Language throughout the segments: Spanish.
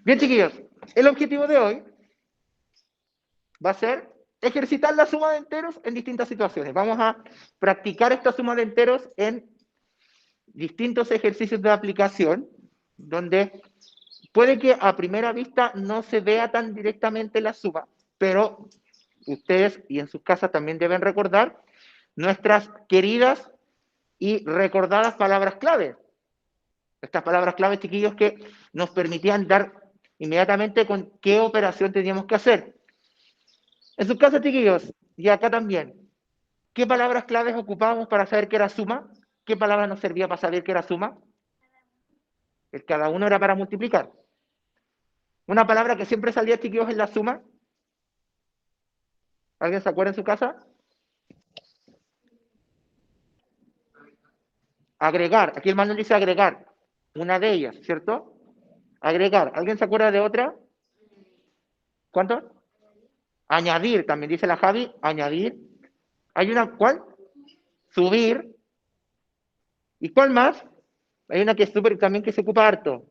Bien, chiquillos, el objetivo de hoy va a ser ejercitar la suma de enteros en distintas situaciones. Vamos a practicar esta suma de enteros en distintos ejercicios de aplicación, donde puede que a primera vista no se vea tan directamente la suma, pero ustedes y en sus casas también deben recordar nuestras queridas y recordadas palabras clave. Estas palabras clave, chiquillos, que nos permitían dar inmediatamente con qué operación teníamos que hacer. En sus casas, chiquillos, y acá también, ¿qué palabras claves ocupábamos para saber qué era suma? ¿Qué palabra nos servía para saber qué era suma? El cada uno era para multiplicar. Una palabra que siempre salía, chiquillos, en la suma. ¿Alguien se acuerda en su casa? Agregar. Aquí el manual dice agregar. Una de ellas, ¿cierto? Agregar. ¿Alguien se acuerda de otra? ¿Cuánto? Añadir. También dice la Javi. Añadir. ¿Hay una cuál? Subir. ¿Y cuál más? Hay una que es súper también que se ocupa harto.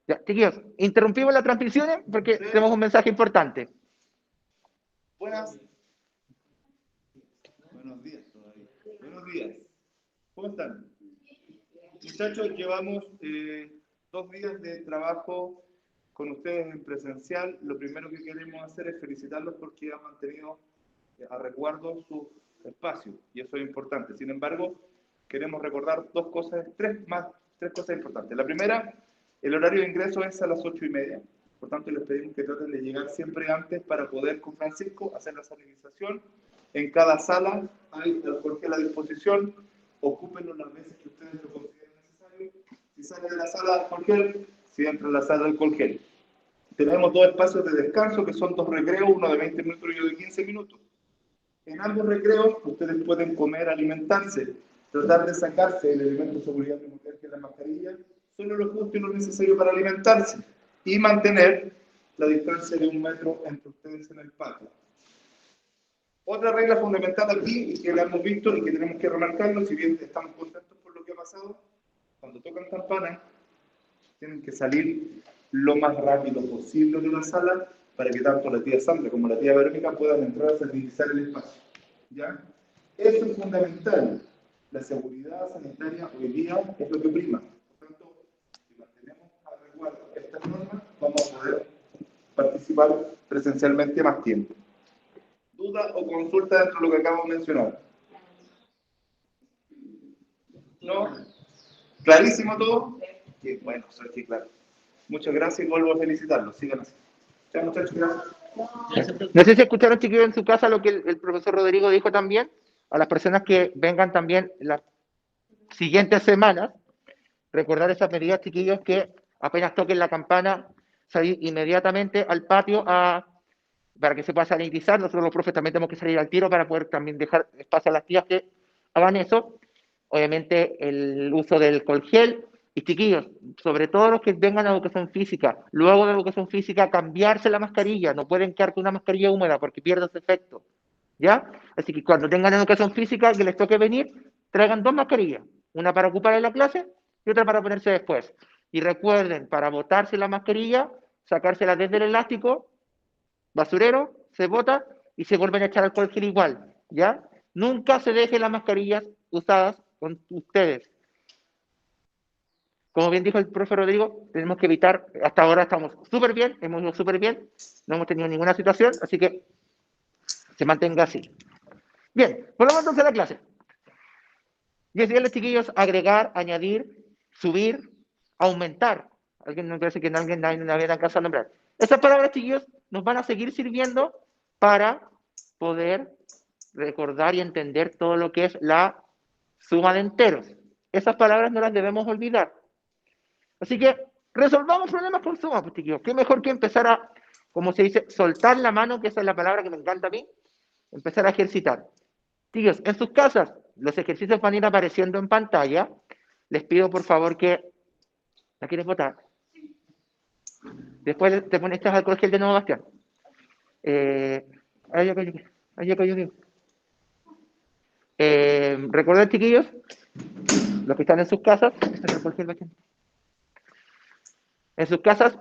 Ya, chiquillos, interrumpimos la transmisión porque tenemos un mensaje importante. Buenas. Buenos días todavía. Buenos días. ¿Cómo están? Muchachos, llevamos 2 días de trabajo con ustedes en presencial. Lo primero que queremos hacer es felicitarlos porque han mantenido a resguardo sus espacios y eso es importante. Sin embargo, queremos recordar tres cosas importantes. La primera, el horario de ingreso es a las 8:30. Por tanto, les pedimos que traten de llegar siempre antes para poder con Francisco hacer la sanitización. En cada sala hay alcohol gel a disposición. Ocúpenlo las veces que ustedes lo consideren necesario. Si sale de la sala de alcohol gel, si entra en la sala de alcohol gel. Tenemos 2 espacios de descanso que son 2 recreos, uno de 20 minutos y otro de 15 minutos. En ambos recreos ustedes pueden comer, alimentarse, tratar de sacarse el elemento de seguridad primordial que es la mascarilla, solo lo justo y lo necesario para alimentarse y mantener la distancia de 1 metro entre ustedes en el patio. Otra regla fundamental aquí, y que la hemos visto y que tenemos que remarcarlo, si bien estamos contentos por lo que ha pasado, cuando tocan campana, tienen que salir lo más rápido posible de la sala para que tanto la tía Sandra como la tía Verónica puedan entrar a sanitizar el espacio. ¿Ya? Eso es fundamental. La seguridad sanitaria hoy día es lo que prima. Por tanto, si mantenemos a resguardo estas normas, vamos a poder participar presencialmente más tiempo. ¿Duda o consulta dentro de lo que acabo de mencionar? ¿No? ¿Clarísimo todo? Sí, bueno, soy que claro. Muchas gracias y vuelvo a felicitarlos. Sigan así. Chao, muchachos, gracias. No sé si escucharon, chiquillos, en su casa lo que el profesor Rodrigo dijo también. A las personas que vengan también las siguientes semanas, recordar esas medidas, chiquillos, que apenas toquen la campana, salir inmediatamente al patio para que se pueda sanitizar. Nosotros los profes también tenemos que salir al tiro para poder también dejar espacio a las tías que hagan eso. Obviamente el uso del alcohol gel. Y chiquillos, sobre todo los que vengan a educación física, luego de educación física, cambiarse la mascarilla. No pueden quedar con una mascarilla húmeda porque pierde ese efecto. ¿Ya? Así que cuando tengan educación física, que les toque venir, traigan 2 mascarillas. Una para ocupar en la clase y otra para ponerse después. Y recuerden, para botarse la mascarilla, sacársela desde el elástico, basurero, se bota y se vuelven a echar alcohol gel igual. ¿Ya? Nunca se dejen las mascarillas usadas con ustedes. Como bien dijo el profe Rodrigo, tenemos que evitar, hasta ahora estamos súper bien, hemos ido súper bien, no hemos tenido ninguna situación, así que se mantenga así. Bien, volvamos entonces a la clase. Y decirles, chiquillos, agregar, añadir, subir, aumentar. Alguien me parece que alguien no había alcanzado a nombrar. Esas palabras, chiquillos, nos van a seguir sirviendo para poder recordar y entender todo lo que es la suma de enteros. Esas palabras no las debemos olvidar. Así que resolvamos problemas con suma, pues, chiquillos. Qué mejor que empezar a, como se dice, soltar la mano, que esa es la palabra que me encanta a mí, empezar a ejercitar. Chiquillos, en sus casas, los ejercicios van a ir apareciendo en pantalla. Les pido, por favor, que... ¿La quieres votar? Después te pones al colegio de nuevo, Bastián. Recuerden, chiquillos, los que están en sus casas, en sus casas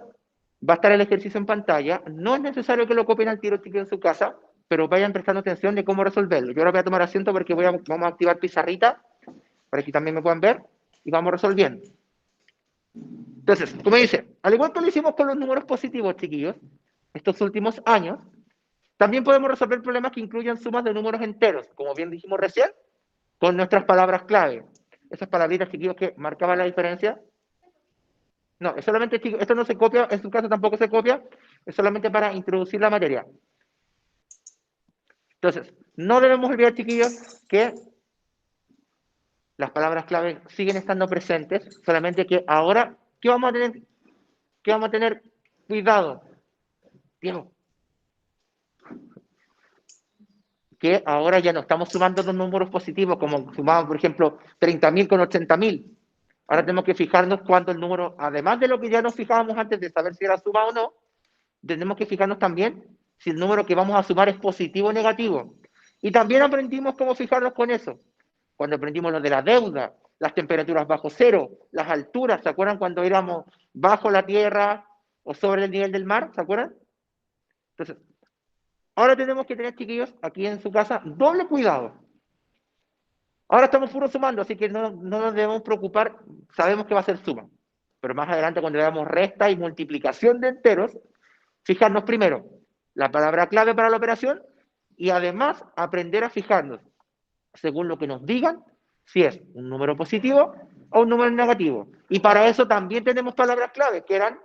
va a estar el ejercicio en pantalla. No es necesario que lo copien al tiro, chiquillos, en su casa, pero vayan prestando atención de cómo resolverlo. Yo ahora voy a tomar asiento porque vamos a activar pizarrita para que también me puedan ver y vamos resolviendo. Entonces, como dice, al igual que lo hicimos con los números positivos, chiquillos, estos últimos años, también podemos resolver problemas que incluyan sumas de números enteros, como bien dijimos recién, con nuestras palabras clave. Esas palabritas, chiquillos, que marcaban la diferencia. No, es solamente, chicos, esto no se copia, en su caso tampoco se copia, es solamente para introducir la materia. Entonces, no debemos olvidar, chiquillos, que las palabras clave siguen estando presentes, solamente que ahora, ¿qué vamos a tener? ¿Qué vamos a tener? Cuidado, Diego. Que ahora ya no estamos sumando dos números positivos, como sumamos, por ejemplo, 30.000 con 80.000. Ahora tenemos que fijarnos cuánto el número, además de lo que ya nos fijábamos antes de saber si era suma o no, tenemos que fijarnos también si el número que vamos a sumar es positivo o negativo. Y también aprendimos cómo fijarnos con eso. Cuando aprendimos lo de la deuda, las temperaturas bajo cero, las alturas, ¿se acuerdan cuando éramos bajo la tierra o sobre el nivel del mar? ¿Se acuerdan? Entonces, ahora tenemos que tener, chiquillos, aquí en su casa, doble cuidado. Ahora estamos puro sumando, así que no nos debemos preocupar, sabemos que va a ser suma. Pero más adelante, cuando veamos resta y multiplicación de enteros, fijarnos primero la palabra clave para la operación y además aprender a fijarnos, según lo que nos digan, si es un número positivo o un número negativo. Y para eso también tenemos palabras clave, que eran,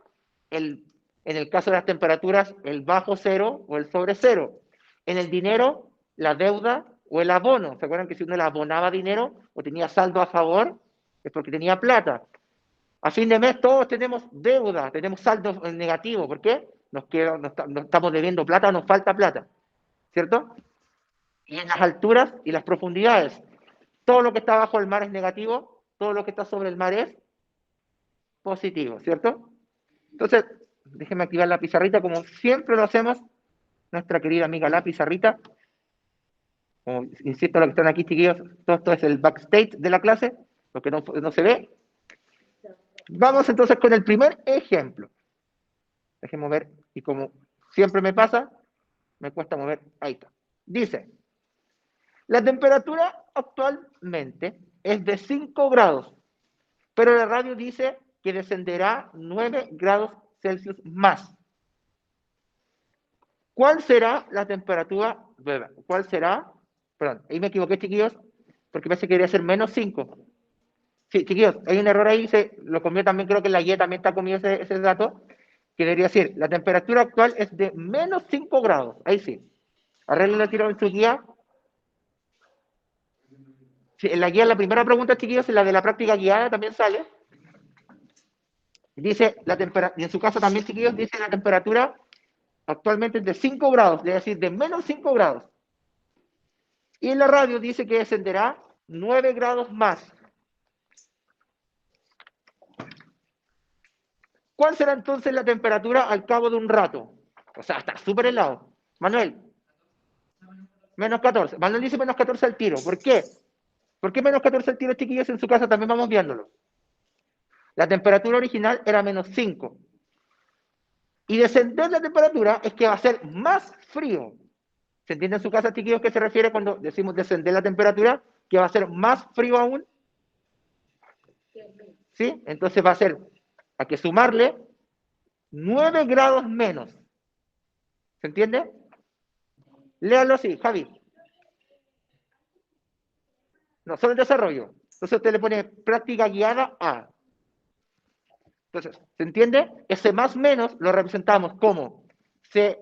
en el caso de las temperaturas, el bajo cero o el sobre cero. En el dinero, la deuda o el abono. ¿Se acuerdan que si uno le abonaba dinero o tenía saldo a favor, es porque tenía plata? A fin de mes todos tenemos deuda, tenemos saldo negativo. ¿Por qué? Nos estamos debiendo plata o nos falta plata. ¿Cierto? Y en las alturas y las profundidades, todo lo que está bajo el mar es negativo, todo lo que está sobre el mar es positivo, ¿cierto? Entonces, déjenme activar la pizarrita como siempre lo hacemos, nuestra querida amiga la pizarrita. Como insisto, los que están aquí, chiquillos, todo esto es el backstage de la clase, lo que no se ve. Vamos entonces con el primer ejemplo. Déjenme ver, y como siempre me pasa, me cuesta mover, ahí está. Dice, la temperatura actualmente es de 5 grados, pero la radio dice que descenderá 9 grados Celsius más. ¿Cuál será la temperatura? ¿Cuál será? Perdón, ahí me equivoqué, chiquillos, porque pensé que quería ser menos 5. Sí, chiquillos, hay un error ahí, lo comió también, creo que la guía también está comiendo ese dato, que debería decir, la temperatura actual es de menos 5 grados. Ahí sí. Arreglenlo, tiro en su guía. Sí, en la guía, la primera pregunta, chiquillos, en la de la práctica guiada también sale. Dice, y en su caso también, chiquillos, dice la temperatura actualmente es de 5 grados, es decir, de menos 5 grados. Y en la radio dice que descenderá 9 grados más. ¿Cuál será entonces la temperatura al cabo de un rato? O sea, está súper helado. Manuel, menos 14. Manuel dice menos 14 al tiro. ¿Por qué? ¿Por qué menos 14 al tiro, chiquillos? En su casa también vamos viéndolo. La temperatura original era menos 5. Y descender la temperatura es que va a ser más frío. ¿Se entiende en su casa, chiquillos, qué se refiere cuando decimos descender la temperatura? Que va a ser más frío aún. ¿Sí? Entonces va a ser, hay que sumarle 9 grados menos. ¿Se entiende? Léalo así, Javi. No, solo el desarrollo. Entonces usted le pone práctica guiada A. Entonces, ¿se entiende? Ese más menos lo representamos como se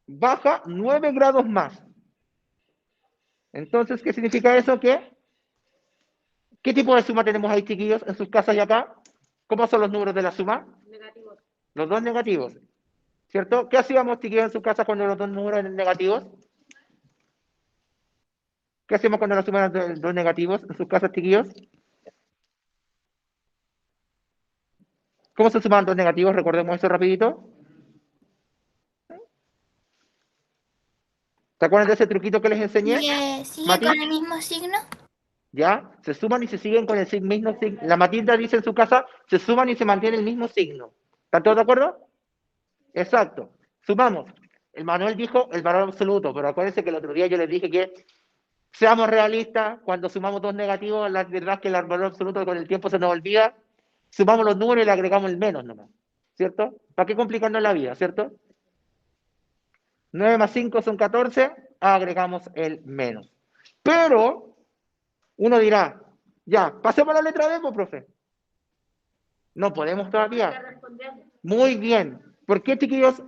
baja 9 grados más. Entonces, ¿qué significa eso? ¿Qué tipo de suma tenemos ahí, chiquillos, en sus casas y acá? ¿Cómo son los números de la suma? Negativos. Los dos negativos. ¿Cierto? ¿Qué hacíamos, chiquillos, en sus casas cuando los dos números eran negativos? ¿Qué hacemos cuando la suma eran dos negativos en sus casas, chiquillos? ¿Cómo se suman dos negativos? Recordemos eso rapidito. ¿Se acuerdan de ese truquito que les enseñé? ¿Sigue Mati, con el mismo signo? ¿Ya? Se suman y se siguen con el mismo signo. La Matilda dice en su casa, se suman y se mantiene el mismo signo. ¿Están todos de acuerdo? Exacto. Sumamos. El Manuel dijo el valor absoluto, pero acuérdense que el otro día yo les dije que seamos realistas, cuando sumamos dos negativos, la verdad es que el valor absoluto con el tiempo se nos olvida, sumamos los números y le agregamos el menos nomás, ¿cierto? ¿Para qué complicarnos la vida, cierto? 9 más 5 son 14, agregamos el menos. Pero, uno dirá, ya, pasemos a la letra B, pues, profe. No podemos todavía. Muy bien. ¿Por qué, chiquillos,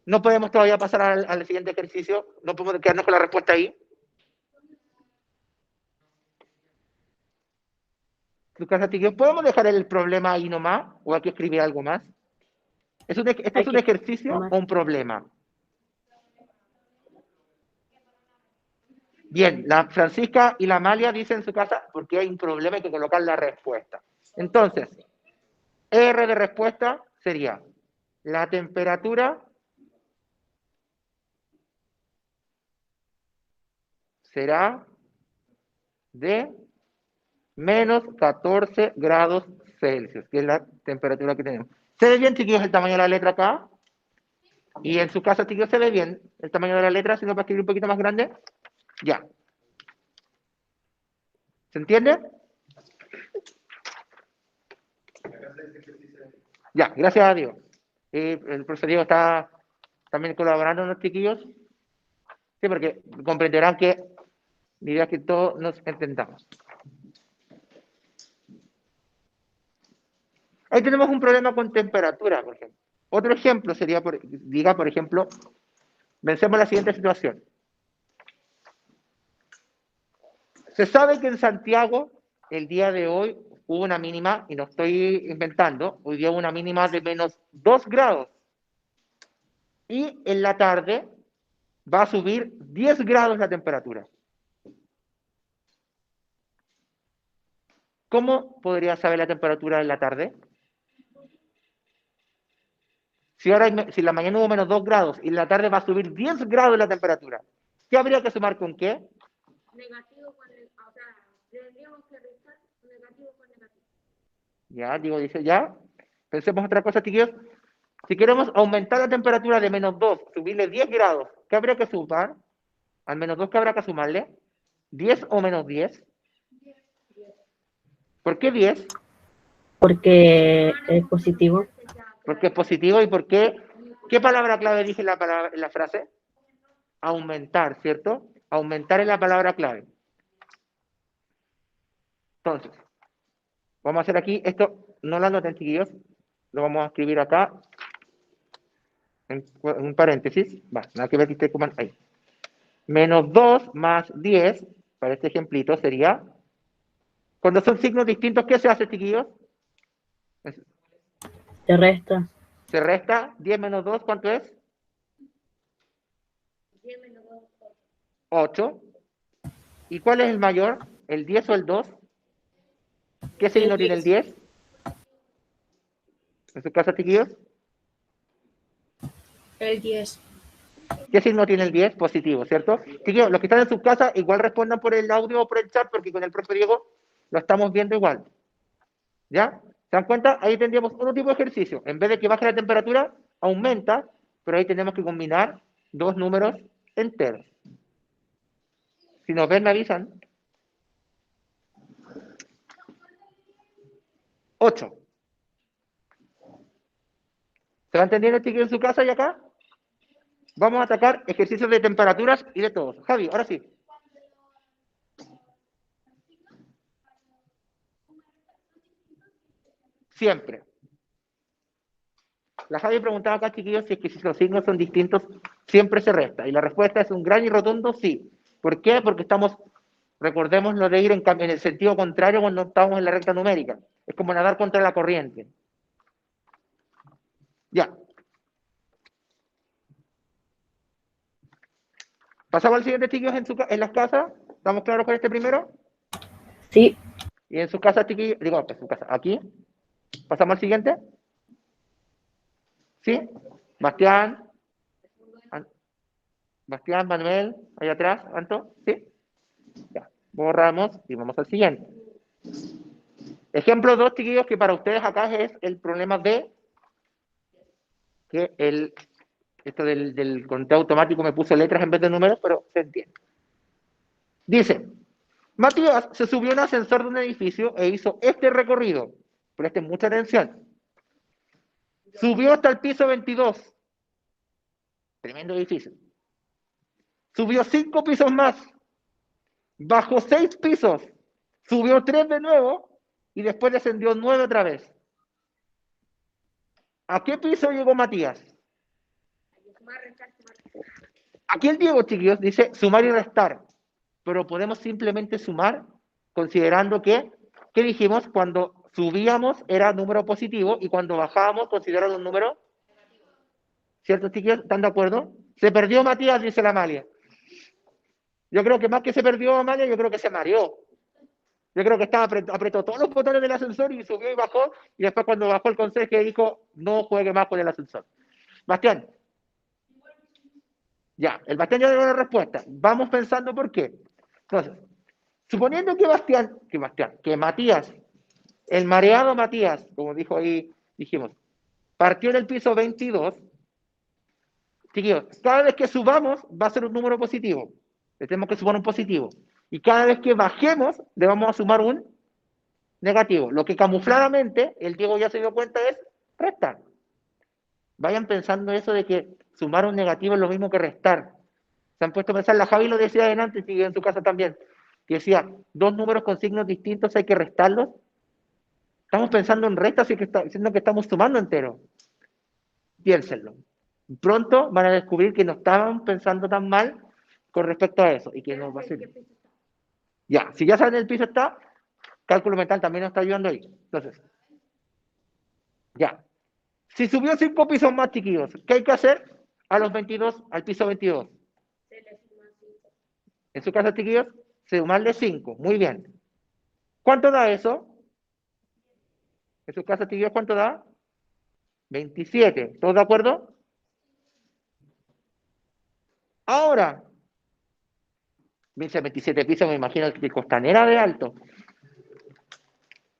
no podemos todavía pasar al siguiente ejercicio? ¿No podemos quedarnos con la respuesta ahí? ¿Podemos dejar el problema ahí nomás? ¿O hay que escribir algo más? ¿Esto es un ejercicio o un problema? Bien, la Francisca y la Amalia dicen en su casa, porque hay un problema, hay que colocar la respuesta. Entonces, R de respuesta sería la temperatura será de menos 14 grados Celsius, que es la temperatura que tenemos. ¿Se ve bien, chiquillos, el tamaño de la letra acá? Y en su casa, chiquillos, ¿se ve bien el tamaño de la letra? Si no, para escribir un poquito más grande. Ya. ¿Se entiende? Ya, gracias a Dios. El profesor Diego está también colaborando con los chiquillos. Sí, porque comprenderán que la idea es que todos nos entendamos. Ahí tenemos un problema con temperatura, por ejemplo. Otro ejemplo sería, diga, por ejemplo, pensemos la siguiente situación. Se sabe que en Santiago, el día de hoy, hubo una mínima, y no estoy inventando, hoy día hubo una mínima de menos 2 grados. Y en la tarde va a subir 10 grados la temperatura. ¿Cómo podría saber la temperatura en la tarde? Si la mañana hubo menos 2 grados y en la tarde va a subir 10 grados la temperatura, ¿qué habría que sumar con qué? Negativo con o sea, tendríamos que restar negativo con negativo. Ya, digo, dice, ya. Pensemos otra cosa, chiquillos. Si queremos aumentar la temperatura de menos 2, subirle 10 grados, ¿qué habría que sumar? Al menos 2, ¿qué habrá que sumarle? ¿10 o menos 10? ¿Por qué 10? Porque es positivo. Porque es positivo y porque... ¿Qué palabra clave dije en la frase? Aumentar, ¿cierto? Aumentar es la palabra clave. Entonces, vamos a hacer aquí, esto no lo anoten, chiquillos, lo vamos a escribir acá, en un paréntesis, va, nada que ver que esté como ahí. Menos 2 más 10, para este ejemplito, sería, cuando son signos distintos, ¿qué se hace, chiquillos? Se resta. Se resta 10 menos 2, ¿cuánto es? 10 menos 2, 8. ¿Y cuál es el mayor? ¿El 10 o el 2? ¿Qué signo tiene el 10? ¿En su casa, chiquillos? El 10. ¿Qué signo tiene el 10? Positivo, ¿cierto? Chiquillos, los que están en su casa, igual respondan por el audio o por el chat, porque con el profe Diego lo estamos viendo igual. ¿Ya? ¿Se dan cuenta? Ahí tendríamos otro tipo de ejercicio. En vez de que baje la temperatura, aumenta, pero ahí tenemos que combinar dos números enteros. Si nos ven, me avisan. 8. ¿Se va entendiendo, chiquillos, en su casa y acá? Vamos a atacar ejercicios de temperaturas y de todos. Javi, ahora sí. Siempre. La Javi preguntaba acá, chiquillos, si es que si los signos son distintos, siempre se resta. Y la respuesta es un gran y rotundo sí. ¿Por qué? Porque estamos, recordemos lo de ir en el sentido contrario cuando estamos en la recta numérica. Es como nadar contra la corriente. Ya. ¿Pasamos al siguiente, chiquillos, en las casas? ¿Estamos claros con este primero? Sí. Y en su casa, chiquillos, digo, en su casa, aquí. ¿Pasamos al siguiente? ¿Sí? Bastián. Bastián, Manuel, ahí atrás, Anto, ¿sí? Ya. Borramos y vamos al siguiente. Ejemplo 2, chiquillos, que para ustedes acá es el problema de que esto del conteo automático me puso letras en vez de números, pero se entiende. Dice, Matías se subió a un ascensor de un edificio e hizo este recorrido. Presten mucha atención. Subió hasta el piso 22. Tremendo edificio. Subió 5 pisos más. Bajó 6 pisos. Subió 3 de nuevo y después descendió 9 otra vez. ¿A qué piso llegó Matías? Aquí el Diego, chiquillos, dice sumar y restar. Pero podemos simplemente sumar considerando que, ¿qué dijimos? Cuando subíamos era número positivo y cuando bajábamos consideramos un número. ¿Cierto, chiquillos? ¿Están de acuerdo? Se perdió Matías, dice la Amalia. Yo creo que más que se perdió Amalia, yo creo que se mareó. Yo creo que estaba apretó todos los botones del ascensor y subió y bajó, y después cuando bajó el consejo dijo, no juegue más con el ascensor. Bastián. Ya, el Bastián ya dio la respuesta. Vamos pensando por qué. Entonces, suponiendo que Matías, el mareado Matías, como dijo ahí, dijimos, partió en el piso 22, chiquillos, cada vez que subamos va a ser un número positivo. Le tenemos que sumar un positivo. Y cada vez que bajemos, le vamos a sumar un negativo. Lo que camufladamente, el Diego ya se dio cuenta, es restar. Vayan pensando eso de que sumar un negativo es lo mismo que restar. Se han puesto a pensar, la Javi lo decía adelante, y en su casa también, que decía, dos números con signos distintos hay que restarlos. Estamos pensando en restas, siendo que estamos sumando entero. Piénsenlo. Pronto van a descubrir que no estaban pensando tan mal con respecto a eso y que nos va a ser. Ya, si ya saben el piso está, cálculo mental también nos está ayudando ahí. Entonces, ya. Si subió 5 pisos más, chiquillos, ¿qué hay que hacer a los 22, al piso 22? En su casa, chiquillos, sumarle 5. Muy bien. ¿Cuánto da eso? En su casa, chiquillos, ¿cuánto da? 27. ¿Todos de acuerdo? Ahora, 27 pisos, me imagino que Costanera de alto.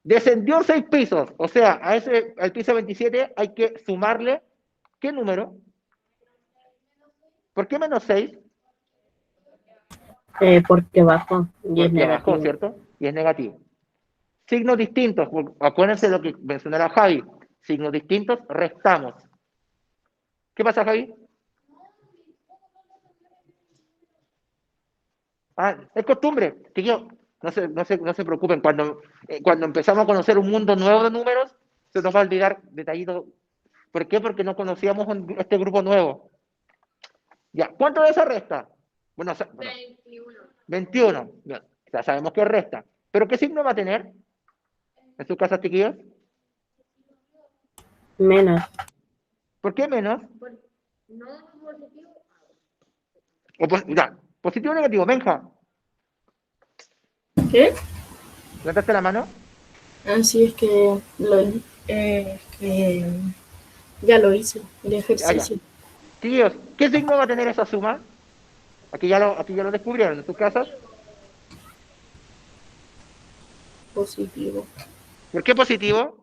Descendió 6 pisos, o sea, al piso 27 hay que sumarle, ¿qué número? ¿Por qué menos 6? Porque bajó y es Porque bajó, negativo. ¿cierto? Y es negativo. Signos distintos, acuérdense de lo que mencionó la Javi. Signos distintos, restamos. ¿Qué pasa, Javi? Ah, es costumbre, que yo, no se preocupen, cuando empezamos a conocer un mundo nuevo de números, se nos va a olvidar detallitos. ¿Por qué? Porque no conocíamos este grupo nuevo. Ya, ¿cuánto de esa resta? Bueno, 21. Bien, ya sabemos que resta. ¿Pero qué signo va a tener en su casa, chiquillos? Menos. ¿Por qué menos? No positivo. Ya, positivo o negativo, Benja. ¿Qué? ¿Levantaste la mano? Así es que, ya lo hice, el Ya. ejercicio. Chiquillos, ¿qué signo va a tener esa suma? Aquí ya lo descubrieron en sus casas. Positivo. ¿Por qué positivo?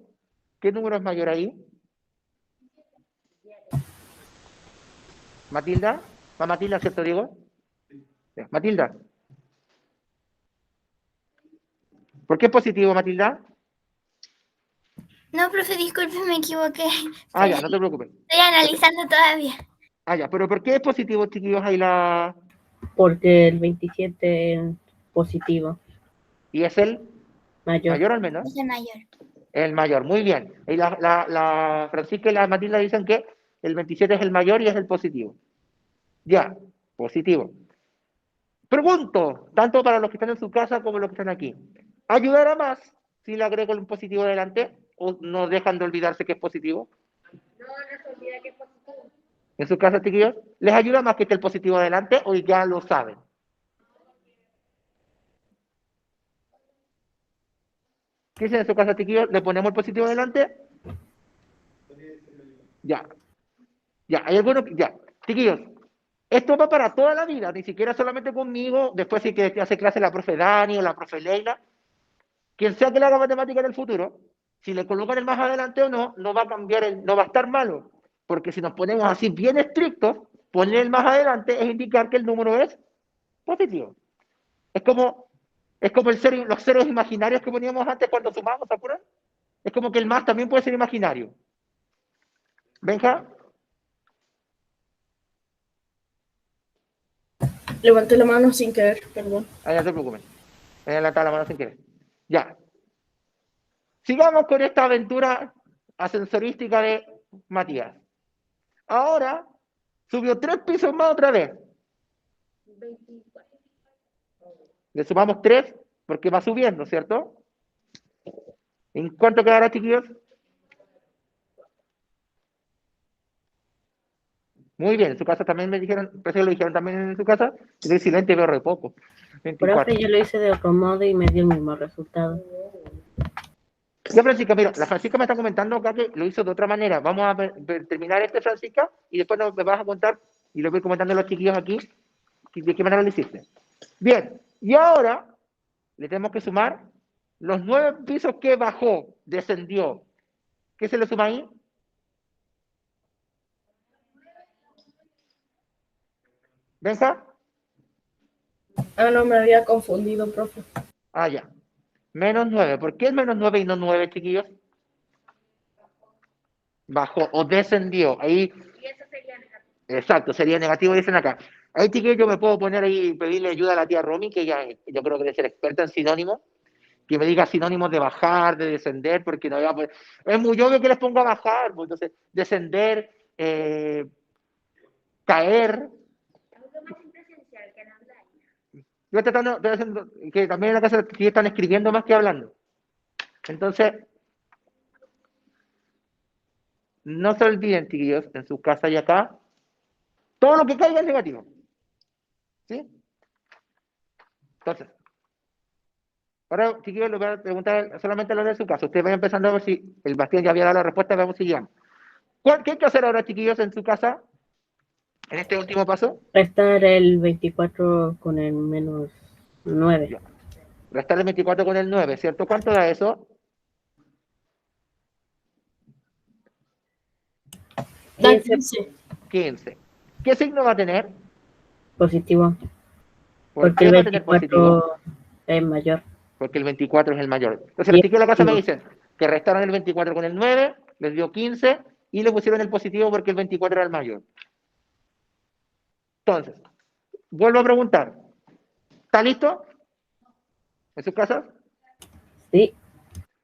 ¿Qué número es mayor ahí? ¿Matilda? ¿Va Matilda, cierto, Diego? Matilda. ¿Por qué es positivo, Matilda? No, profe, disculpe, me equivoqué. Ya, no te preocupes. Estoy analizando todavía. Ya, pero ¿por qué es positivo, chiquillos, ahí Porque el 27 es positivo. ¿Y es el Mayor. mayor al menos? Es el mayor. El mayor, muy bien. Y la Francisca y la Matilda dicen que el 27 es el mayor y es el positivo. Ya, positivo. Pregunto, tanto para los que están en su casa como los que están aquí. ¿Ayudará más si le agrego un positivo delante o no dejan de olvidarse que es positivo? No se olvida que es positivo. En su casa, chiquillos, ¿les ayuda más que esté el positivo adelante o ya lo saben? ¿Qué dicen en su casa, chiquillos? ¿Le ponemos el positivo adelante? Ya. Ya, hay algunos, ya. Chiquillos, Esto va para toda la vida, ni siquiera solamente conmigo, después sí que te hace clase la profe Dani o la profe Leila. Quien sea que le haga matemática en el futuro, si le colocan el más adelante o no, no va a cambiar, no va a estar malo. Porque si nos ponemos así bien estrictos, poner el más adelante es indicar que el número es positivo. Es como los ceros imaginarios que poníamos antes cuando sumamos, ¿se acuerdan? Es como que el más también puede ser imaginario. Benja, Levanté la mano sin querer, perdón. no te preocupes. Me he adelantado la mano sin querer. Ya. Sigamos con esta aventura ascensorística de Matías. Ahora subió 3 pisos más otra vez. 24. Le sumamos 3 porque va subiendo, ¿cierto? ¿En cuánto quedará, chiquillos? Muy bien, en su casa también me dijeron, parece que lo dijeron también en su casa, es excelente, veo re poco. 24. Profe, yo lo hice de otro modo y me dio el mismo resultado. Ya, Francisca, mira, la Francisca me está comentando acá que lo hizo de otra manera. Vamos a terminar este, Francisca, y después me vas a contar, y lo voy comentando a los chiquillos aquí, de qué manera lo hiciste. Bien, y ahora le tenemos que sumar los 9 pisos que bajó, descendió. ¿Qué se le suma ahí? ¿Benja? Ah, no, me había confundido, profe. Ah, ya. Menos 9. ¿Por qué es menos 9 y no 9, chiquillos? Bajó o descendió. Ahí, Y eso sería negativo. exacto, sería negativo, dicen acá. Ahí, chiquillos, yo me puedo poner ahí y pedirle ayuda a la tía Romy, que ya, yo creo que debe ser experta en sinónimos, que me diga sinónimos de bajar, de descender, porque no, pues, es muy obvio que les pongo a bajar, pues, entonces, descender, caer. Algo más presencial que no hablar. Yo estoy haciendo, que también en la casa sí están escribiendo más que hablando. Entonces, no se olviden, chiquillos, en su casa y acá, todo lo que caiga es negativo. ¿Sí? Entonces, ahora, chiquillos, les voy a preguntar solamente lo de su caso. Ustedes vayan empezando a ver si el Bastián ya había dado la respuesta, vamos siguiendo. ¿Qué hay que hacer ahora, chiquillos, en su casa? En este último paso. Restar el 24 con el menos 9. Ya. Restar el 24 con el 9, ¿cierto? ¿Cuánto da eso? Da 15. 15. 15. ¿Qué signo va a tener? Positivo. ¿Por Porque qué el va a tener positivo? 24 es mayor. Porque el 24 es el mayor. Entonces, Y los es chiquillos de la casa me positivo. dicen que restaron el 24 con el 9, les dio 15 y le pusieron el positivo porque el 24 era el mayor. Entonces, vuelvo a preguntar. ¿Está listo? ¿En sus casas? Sí.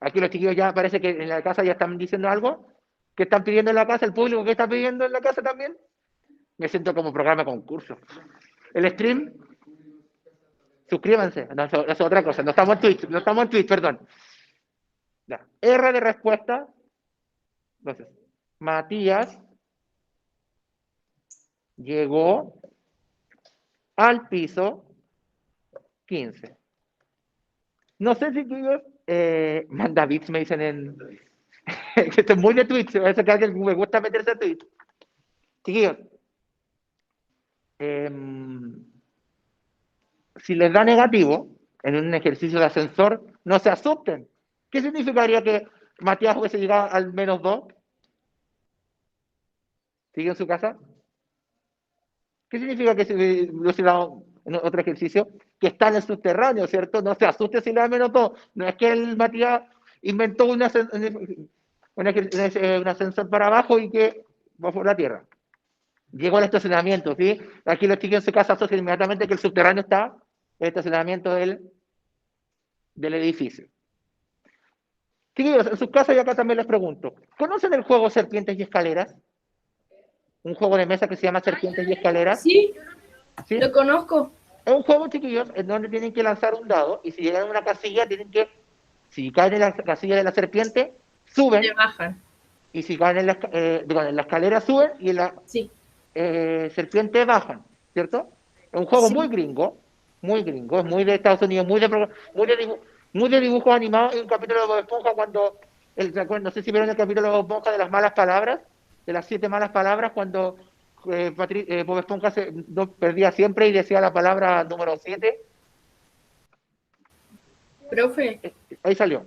Aquí los chiquillos ya parece que en la casa ya están diciendo algo. ¿Qué están pidiendo en la casa? ¿El público qué está pidiendo en la casa también? Me siento como programa de concurso. ¿El stream? Suscríbanse. No, eso es otra cosa. No estamos en Twitch, perdón. Ya. R de respuesta. Entonces, Matías llegó al piso 15. No sé si ellos manda bits, me dicen en que esto es muy de Twitch, parece que a alguien me gusta meterse a Twitch. Chiquillos, si les da negativo en un ejercicio de ascensor, no se asusten. ¿Qué significaría que Matías hubiese llegado al menos 2? ¿Sigue en su casa? ¿Qué significa que si hubiese dado en otro ejercicio? Que está en el subterráneo, ¿cierto? No se asuste si le da menos 2. No es que el Matías inventó un ascensor para abajo y que va por la tierra. Llegó al estacionamiento, ¿sí? Aquí los chicos en su casa asocian inmediatamente que el subterráneo está el estacionamiento del edificio. Chiquillos, en sus casas y acá también les pregunto, ¿conocen el juego Serpientes y Escaleras? Un juego de mesa que se llama Serpientes y Escaleras. Sí, ¿Sí? lo conozco. Es un juego, chiquillos, en donde tienen que lanzar un dado y si llegan a una casilla, tienen que, si caen en la casilla de la serpiente, suben. Te bajan. Y si caen en la escalera, suben y en la Sí. serpiente bajan, ¿cierto? Es un juego Sí. muy gringo, es muy de Estados Unidos, muy de dibujos animados. Hay un capítulo de Bob Esponja cuando, no sé si vieron el capítulo de Bob Esponja de las malas palabras, de las 7 malas palabras, cuando Bob Esponja perdía siempre y decía la palabra número 7. Profe, Ahí salió.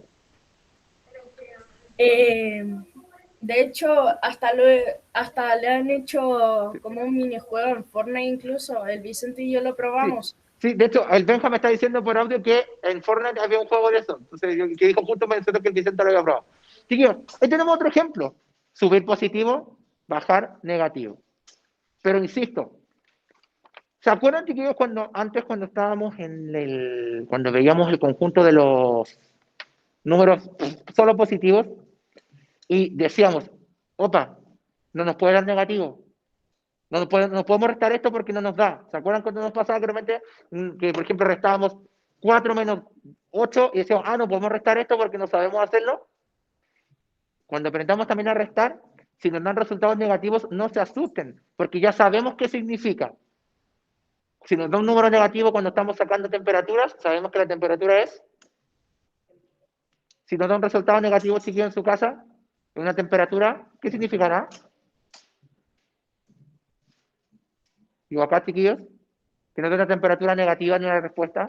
de hecho, hasta le han hecho como un minijuego en Fortnite incluso. El Vicente y yo lo probamos. Sí, de hecho, el Benja me está diciendo por audio que en Fortnite había un juego de eso. Entonces, que dijo justo pensando que el Vicente lo había probado. Chiquillos, ahí tenemos otro ejemplo. Subir positivo, bajar negativo. Pero insisto, ¿se acuerdan, chiquillos, cuando estábamos cuando veíamos el conjunto de los números solo positivos y decíamos, opa, no nos puede dar negativo? No podemos restar esto porque no nos da. ¿Se acuerdan cuando nos pasaba que realmente, que por ejemplo restábamos 4 menos 8 y decíamos, no podemos restar esto porque no sabemos hacerlo? Cuando aprendamos también a restar, si nos dan resultados negativos, no se asusten, porque ya sabemos qué significa. Si nos da un número negativo cuando estamos sacando temperaturas, sabemos que la temperatura es. Si nos da un resultado negativo, chiquillo, en su casa, una temperatura, ¿qué significará? Digo acá, chiquillos, que no da una temperatura negativa ni una respuesta,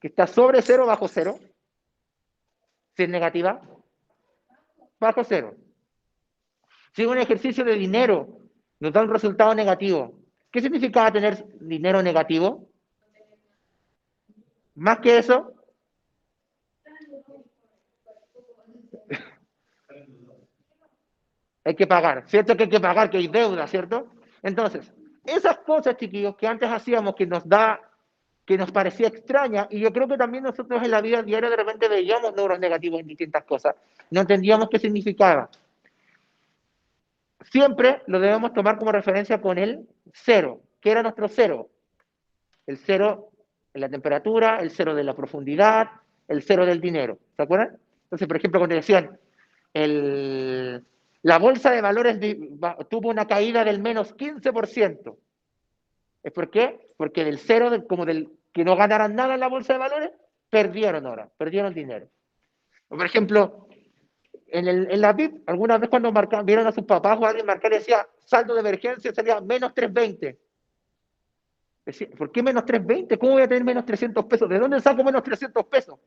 que está sobre 0 o bajo 0. Si es negativa, bajo 0. Si un ejercicio de dinero nos da un resultado negativo, ¿qué significaba tener dinero negativo? Más que eso, hay que pagar, ¿cierto? Que hay que pagar, que hay deuda, ¿cierto? Entonces, esas cosas, chiquillos, que antes hacíamos que nos parecía extraña, y yo creo que también nosotros en la vida diaria de repente veíamos números negativos en distintas cosas, no entendíamos qué significaba. Siempre lo debemos tomar como referencia con el 0. ¿Qué era nuestro 0? El 0 en la temperatura, el 0 de la profundidad, el 0 del dinero. ¿Se acuerdan? Entonces, por ejemplo, cuando decían, la bolsa de valores tuvo una caída del menos 15%. ¿Es por qué? Porque del 0, como del que no ganaran nada en la bolsa de valores, perdieron dinero. O por ejemplo, en la BIP, alguna vez cuando vieron a sus papás o a alguien marcar, decía saldo de emergencia, salía menos 320. Decía, ¿por qué menos 320? ¿Cómo voy a tener menos 300 pesos? ¿De dónde saco menos 300 pesos?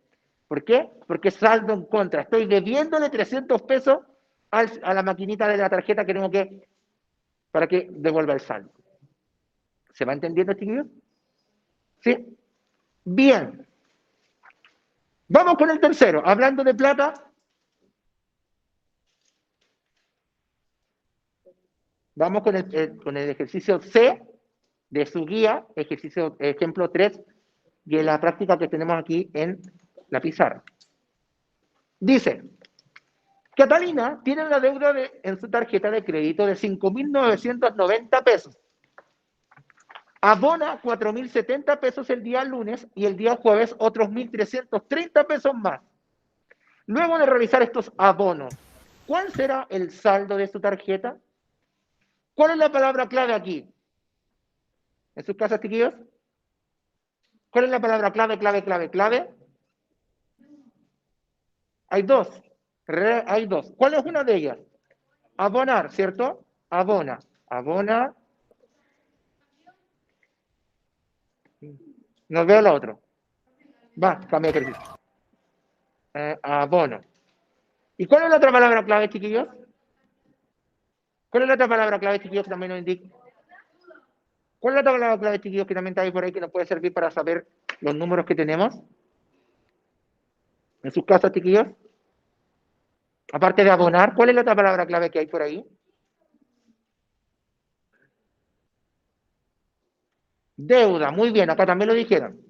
¿Por qué? Porque saldo en contra. Estoy debiéndole 300 pesos a la maquinita de la tarjeta que tengo para que devuelva el saldo. ¿Se va entendiendo, chiquillos? ¿Sí? Bien. Vamos con el tercero. Hablando de plata. Vamos con el ejercicio C de su guía, ejemplo 3, y en la práctica que tenemos aquí en la pizarra. Dice, Catalina tiene una deuda en su tarjeta de crédito de 5.990 pesos. Abona 4.070 pesos el día lunes y el día jueves otros 1.330 pesos más. Luego de realizar estos abonos, ¿cuál será el saldo de su tarjeta? ¿Cuál es la palabra clave aquí? ¿En sus casas, chiquillos? ¿Cuál es la palabra clave? Hay dos. ¿Cuál es una de ellas? Abonar, ¿cierto? Abona. No veo la otra. Va, cambia de ejercicio. Abono. ¿Y cuál es la otra palabra clave, chiquillos? ¿Cuál es la otra palabra clave, chiquillos, que también nos indica? ¿Cuál es la otra palabra clave, chiquillos, que también está ahí por ahí, que nos puede servir para saber los números que tenemos? ¿En sus casas, chiquillos? Aparte de abonar, ¿cuál es la otra palabra clave que hay por ahí? Deuda, muy bien, acá también lo dijeron.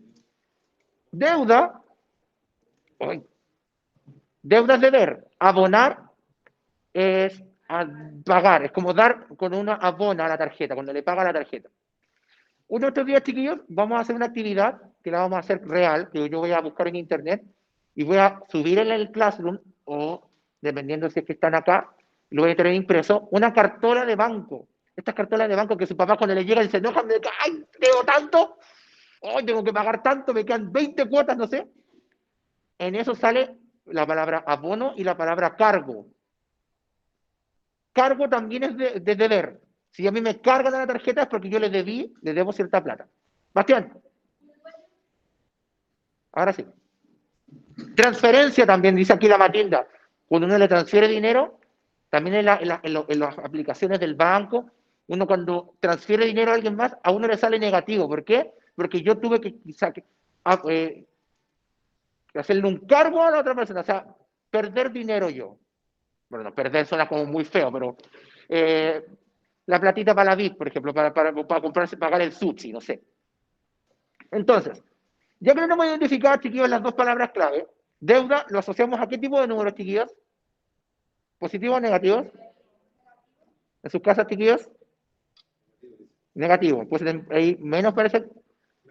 Deuda es deber. Abonar es pagar, es como dar con una abona a la tarjeta, cuando le paga la tarjeta. Uno de estos días, chiquillos, vamos a hacer una actividad que la vamos a hacer real, que yo voy a buscar en internet y voy a subir en el Classroom o, dependiendo si es que están acá, lo voy a tener impreso, una cartola de banco. Estas cartolas de banco que su papá cuando le llega y se enoja, me dice, ¡ay, debo tanto! ¡Ay, tengo que pagar tanto! Me quedan 20 cuotas, no sé. En eso sale la palabra abono y la palabra cargo. cargo también es de deber. Si a mí me cargan a la tarjeta es porque yo le debo cierta plata. Bastián. Ahora sí. Transferencia también, dice aquí la Matilda. Cuando uno le transfiere dinero, también en las aplicaciones del banco, uno cuando transfiere dinero a alguien más, a uno le sale negativo. ¿Por qué? Porque yo tuve que hacerle un cargo a la otra persona. O sea, perder dinero yo. Bueno, no, perder suena como muy feo, pero la platita para la VIP, por ejemplo, para comprarse, pagar el sushi, no sé. Entonces, ya que tenemos identificadas, chiquillos, las dos palabras clave, deuda, ¿lo asociamos a qué tipo de números, chiquillos? ¿Positivos o negativos? ¿En sus casas, chiquillos? Negativo. Pues ahí menos parece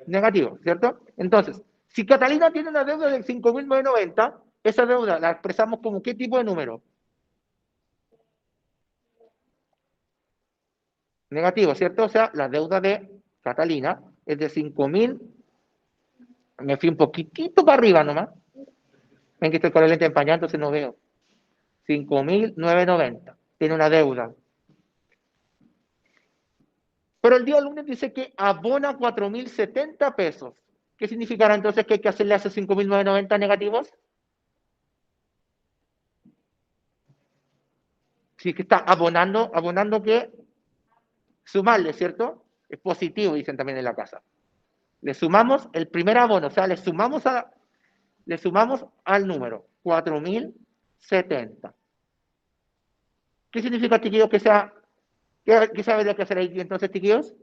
negativo, ¿cierto? Entonces, si Catalina tiene una deuda de 5.990, esa deuda la expresamos como ¿qué tipo de número? Negativo, ¿cierto? O sea, la deuda de Catalina es de 5.000. Me fui un poquitito para arriba nomás. Ven que estoy con el lente empañado, entonces no veo. 5.990. Tiene una deuda. Pero el día lunes dice que abona 4.070 pesos. ¿Qué significará entonces que hay que hacerle a esos 5.990 negativos? Sí, que está abonando que sumarle, ¿cierto? Es positivo, dicen también en la casa. Le sumamos el primer abono, o sea, le sumamos al número 4.070. ¿Qué significa, chiquillos, que sea? ¿Qué sabe que hacer ahí entonces, chiquillos?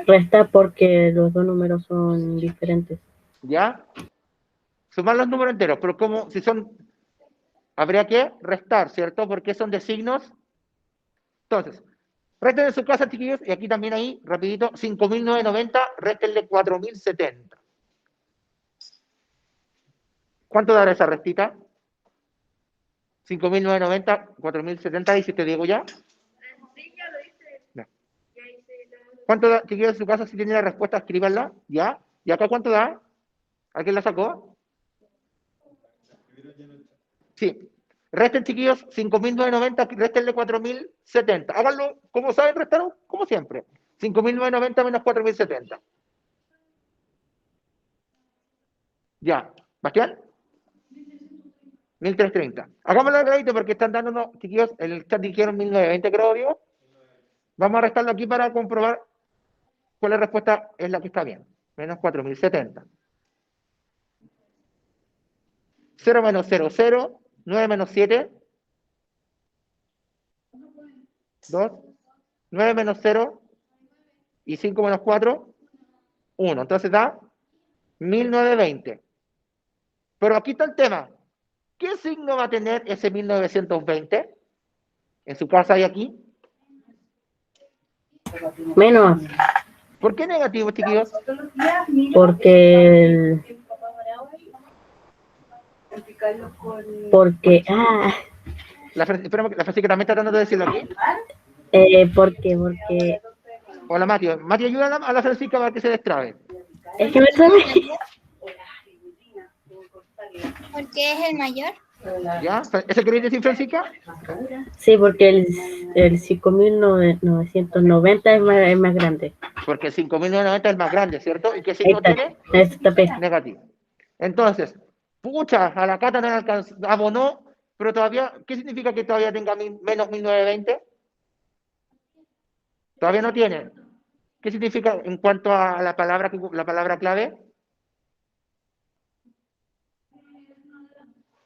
Resta porque los dos números son diferentes. ¿Ya? Sumar los números enteros, pero como si son, habría que restar, ¿cierto? Porque son de signos. Entonces, resten en su casa, chiquillos, y aquí también ahí, rapidito, 5.990, réstenle 4.070. ¿Cuánto dará esa restita? 5.990, 4.070, ¿hiciste, Diego, ya? Sí, ya lo hice. No. Ya hice la... ¿Cuánto da, chiquillos, en su casa? Si tiene la respuesta, escríbanla, ¿ya? ¿Y acá cuánto da? ¿Alguien la sacó? Sí. Resten, chiquillos, 5.990, restenle 4.070. Háganlo, como saben, restaron, como siempre. 5.990 menos 4.070. Ya. ¿Bastián? 1.330. Hagámoslo de crédito porque están dándonos, chiquillos, en el chat dijeron 1.920, creo, Diego. Vamos a restarlo aquí para comprobar cuál la respuesta es la que está bien. Menos 4.070. 0 menos 0, 0. 9 menos 7. 2. 9 menos 0. Y 5 menos 4. 1. Entonces da 1.920. Pero aquí está el tema. ¿Qué signo va a tener ese 1.920? En su casa y aquí. Menos, ¿Por qué negativo, chiquillos? porque Esperemos que la Francisca también está tratando de decirlo aquí. porque Hola, Mati. Mati, ayuda a la Francisca para que se destrabe. es que me sabe. Porque es el mayor. ¿Ya? ¿Eso queréis decir, Francisca? Sí, porque el 5.990 es más grande. Porque el 5.990 es el más grande, ¿cierto? ¿Y qué Ahí signo está, tiene? ahí está P. Negativo. Entonces, pucha, a la Cata no le alcanzó, abonó, pero todavía, ¿qué significa que todavía tenga menos 1.920? Todavía no tiene. ¿Qué significa en cuanto a la palabra clave?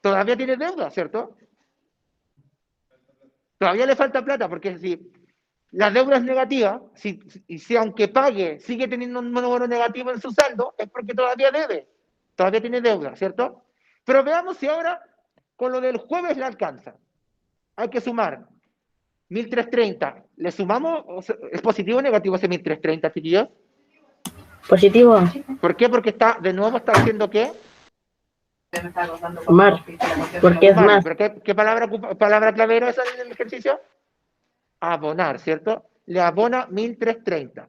Todavía tiene deuda, ¿cierto? Todavía le falta plata, porque si la deuda es negativa, si aunque pague sigue teniendo un número negativo en su saldo, es porque todavía debe, todavía tiene deuda, ¿cierto? Pero veamos si ahora con lo del jueves le alcanza. Hay que sumar 1.330. ¿Le sumamos? ¿Es positivo o negativo ese 1.330, chiquillos? Positivo, ¿Por qué? Porque de nuevo está haciendo ¿qué? sumar, porque es más. ¿Pero qué palabra clave era esa en el ejercicio? Abonar, ¿cierto? Le abona 1.330.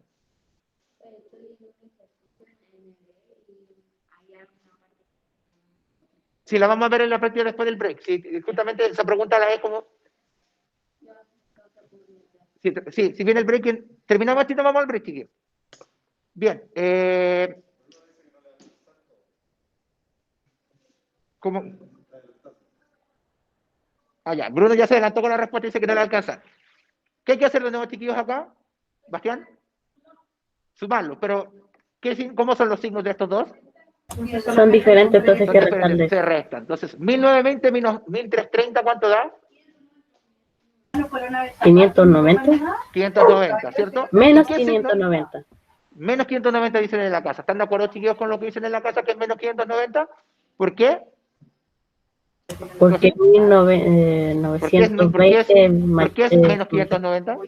Si la vamos a ver en la práctica después del break. Si justamente esa pregunta la es como Sí, si viene el break, terminamos esto y nos vamos al break, chiquillos. Bien. ¿Cómo? Ah, ya. Bruno ya se adelantó con la respuesta y dice que no le alcanza. ¿Qué hay que hacer de nuevo, chiquillos, acá? Bastián. Sumarlo. Pero, ¿cómo son los signos de estos dos? Son diferentes, entonces hay Son que diferentes, restarles. se restan. Entonces, 1920 menos 1330, ¿cuánto da? 590 590, ¿cierto? ¿Y menos qué signo? 590. Menos 590 dicen en la casa. ¿Están de acuerdo, chiquillos, con lo que dicen en la casa, que es menos 590? ¿Por qué? Porque ¿Por qué es 920 menos 590?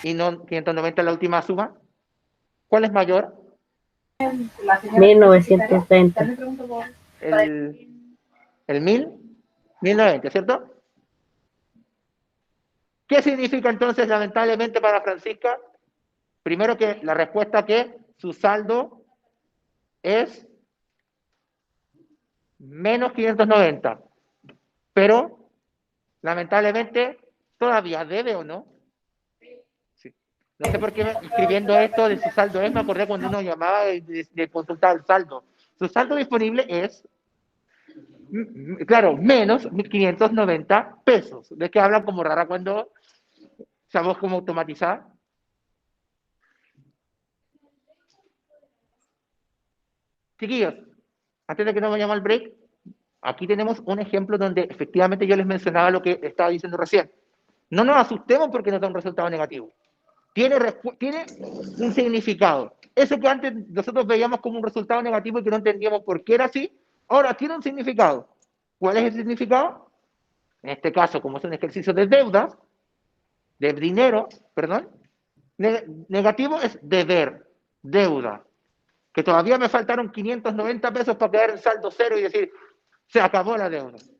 Y no 590 la última suma. ¿Cuál es mayor? 1930. El 1090, ¿cierto? ¿Qué significa entonces, lamentablemente, para Francisca? Primero, que la respuesta que su saldo es menos 590, pero lamentablemente todavía debe, ¿o no? Sí. No sé por qué escribiendo esto de su saldo es, me acordé cuando uno llamaba de consultar el saldo. Su saldo disponible es, claro, menos 1.590 pesos. ¿De qué hablan como rara cuando sabemos cómo automatizar? Chiquillos, antes de que nos vayamos al break, aquí tenemos un ejemplo donde efectivamente yo les mencionaba lo que estaba diciendo recién. No nos asustemos porque nos da un resultado negativo. Tiene un significado. Eso que antes nosotros veíamos como un resultado negativo y que no entendíamos por qué era así, ahora tiene un significado. ¿Cuál es el significado? En este caso, como es un ejercicio de deudas, de dinero, perdón, negativo es deber, deuda, que todavía me faltaron 590 pesos para quedar en saldo cero y decir, se acabó la deuda. ¿Se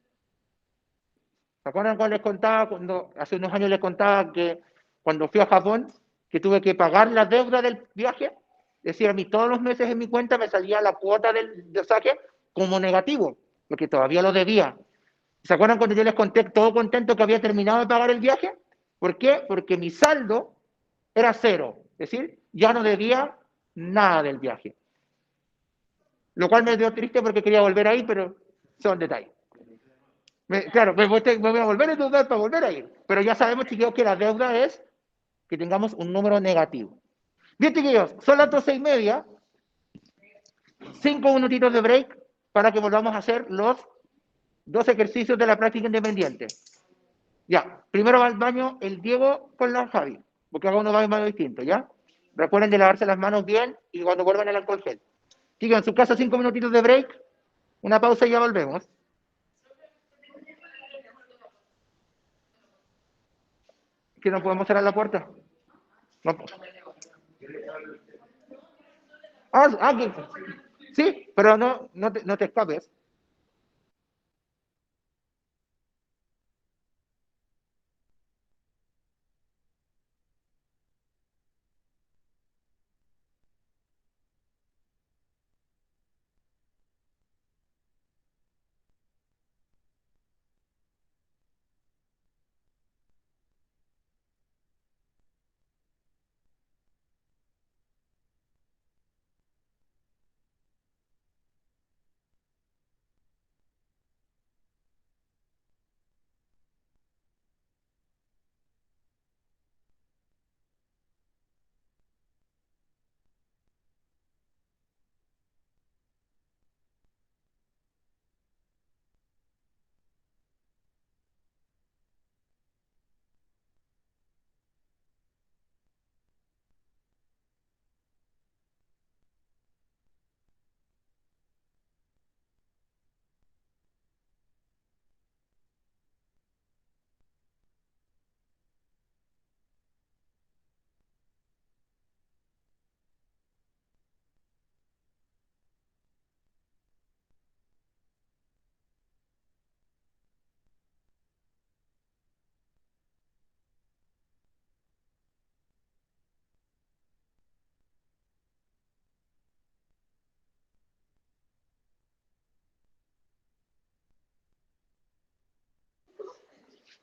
acuerdan cuando les contaba, hace unos años les contaba que cuando fui a Japón, que tuve que pagar la deuda del viaje? Es decir, a mí todos los meses en mi cuenta me salía la cuota del viaje como negativo, porque todavía lo debía. ¿Se acuerdan cuando yo les conté todo contento que había terminado de pagar el viaje? ¿Por qué? Porque mi saldo era cero, es decir, ya no debía nada del viaje. Lo cual me dio triste porque quería volver ahí, pero son detalles. Claro, me voy a volver a endeudar para volver a ir. Pero ya sabemos, chiquillos, que la deuda es que tengamos un número negativo. Bien, chiquillos, son las 12:30. 5 minutitos de break para que volvamos a hacer los 2 ejercicios de la práctica independiente. Ya, primero va al baño el Diego con la Javi, porque cada uno va a un baño distinto, ¿ya? Recuerden de lavarse las manos bien y cuando vuelvan el alcohol gel. Chicos, en su casa 5 minutitos de break, una pausa y ya volvemos. ¿Que no podemos cerrar la puerta? No. Sí, pero no te escapes.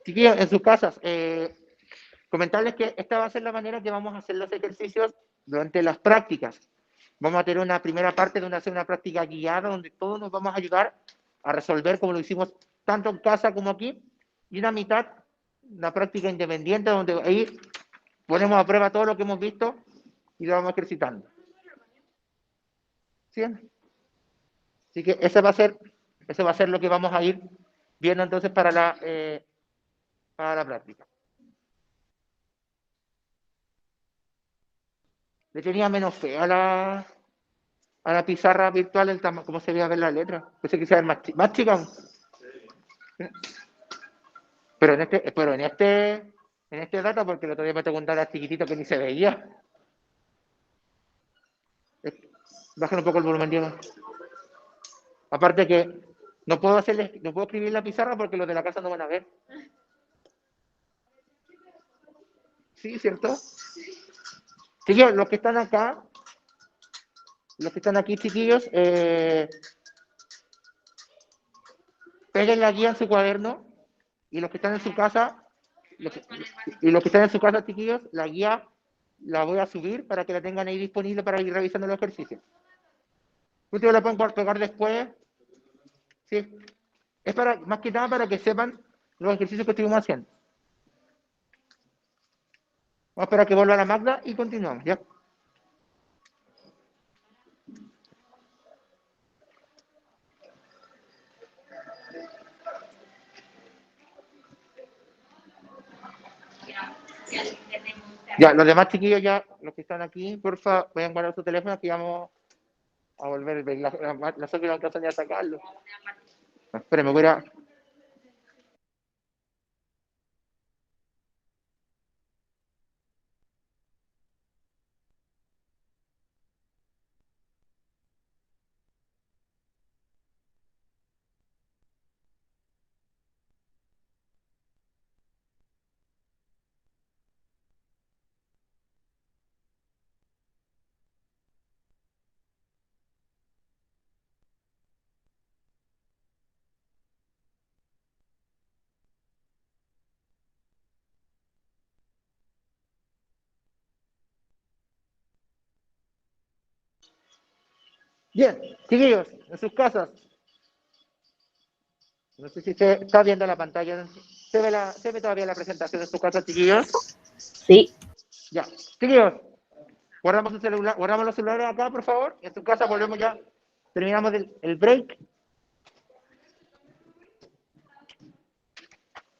Chiquillos, en sus casas, comentarles que esta va a ser la manera que vamos a hacer los ejercicios durante las prácticas. Vamos a tener una primera parte donde hacer una práctica guiada, donde todos nos vamos a ayudar a resolver como lo hicimos tanto en casa como aquí, y una mitad, una práctica independiente, donde ahí ponemos a prueba todo lo que hemos visto y lo vamos ejercitando. ¿Sí? Así que eso va a ser lo que vamos a ir viendo entonces para la práctica. Le tenía menos fe a la pizarra virtual, cómo se veía ver la letra. Pensé que se iba a ver más chica aún. Pero en este dato, porque el otro día me tocó un dato chiquitito que ni se veía. Bajen un poco el volumen, Diego. Aparte que no puedo escribir en la pizarra porque los de la casa no van a ver. ¿Sí, cierto? Chiquillos, los que están acá, los que están aquí, chiquillos, peguen la guía en su cuaderno, y los que están en su casa, chiquillos, la guía la voy a subir para que la tengan ahí disponible para ir revisando los ejercicios. Ustedes la pueden pegar después. Sí. Es más que nada para que sepan los ejercicios que estuvimos haciendo. Vamos a esperar que vuelva la Magda y continuamos, ¿ya? Ya, los demás chiquillos ya, los que están aquí, por favor, vayan a guardar su teléfono, aquí vamos a volver. La Sofi no alcanza ni a sacarlo. Espérenme, voy a... Bien, chiquillos, en sus casas. No sé si se está viendo la pantalla. ¿Se ve todavía la presentación en su casa, chiquillos? Sí. Ya, chiquillos, guardamos los celulares acá, por favor. En su casa volvemos ya. Terminamos el break.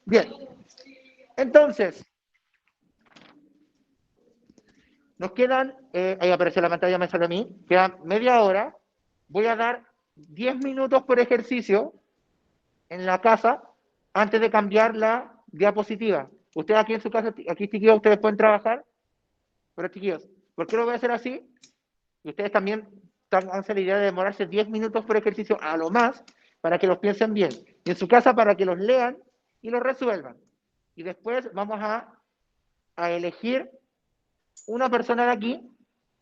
Bien. Entonces, nos quedan, ahí apareció la pantalla, me sale a mí, queda media hora. Voy a dar 10 minutos por ejercicio en la casa antes de cambiar la diapositiva. Ustedes aquí en su casa, aquí chiquillos, ustedes pueden trabajar. Pero chiquillos, ¿por qué lo voy a hacer así? Y ustedes también háganse la idea de demorarse 10 minutos por ejercicio a lo más, para que los piensen bien. Y en su casa para que los lean y los resuelvan. Y después vamos a elegir una persona de aquí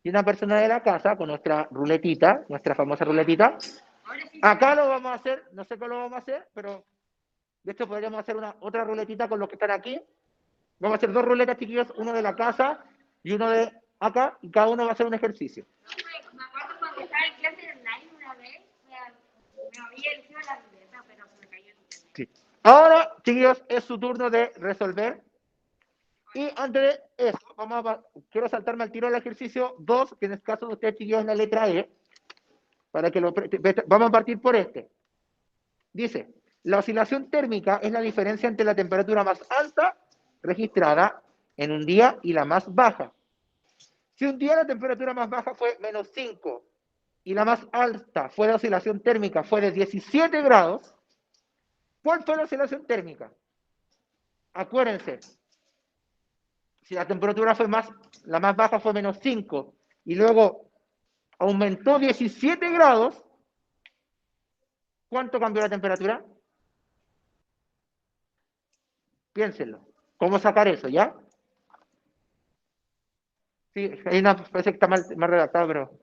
y una persona de la casa con nuestra ruletita, nuestra famosa ruletita. Acá lo vamos a hacer, no sé cómo lo vamos a hacer, pero de hecho podríamos hacer otra ruletita con los que están aquí. Vamos a hacer 2 ruletas, chiquillos, uno de la casa y uno de acá, y cada uno va a hacer un ejercicio. Me acuerdo cuando estaba en clase de online una vez, me había elegido la ruleta, pero se me cayó el internet. Sí. Ahora, chiquillos, es su turno de resolver. Y antes de eso, quiero saltarme al tiro del ejercicio 2, que en el caso de ustedes, chiquillos, es la letra E, para que vamos a partir por este. Dice, la oscilación térmica es la diferencia entre la temperatura más alta registrada en un día y la más baja. Si un día la temperatura más baja fue -5 y la más alta fue la oscilación térmica fue de 17 grados, ¿cuál fue la oscilación térmica? Acuérdense, si la temperatura la más baja fue -5 y luego aumentó 17 grados, ¿cuánto cambió la temperatura? Piénsenlo. ¿Cómo sacar eso, ya? Sí, parece que está mal redactado, pero...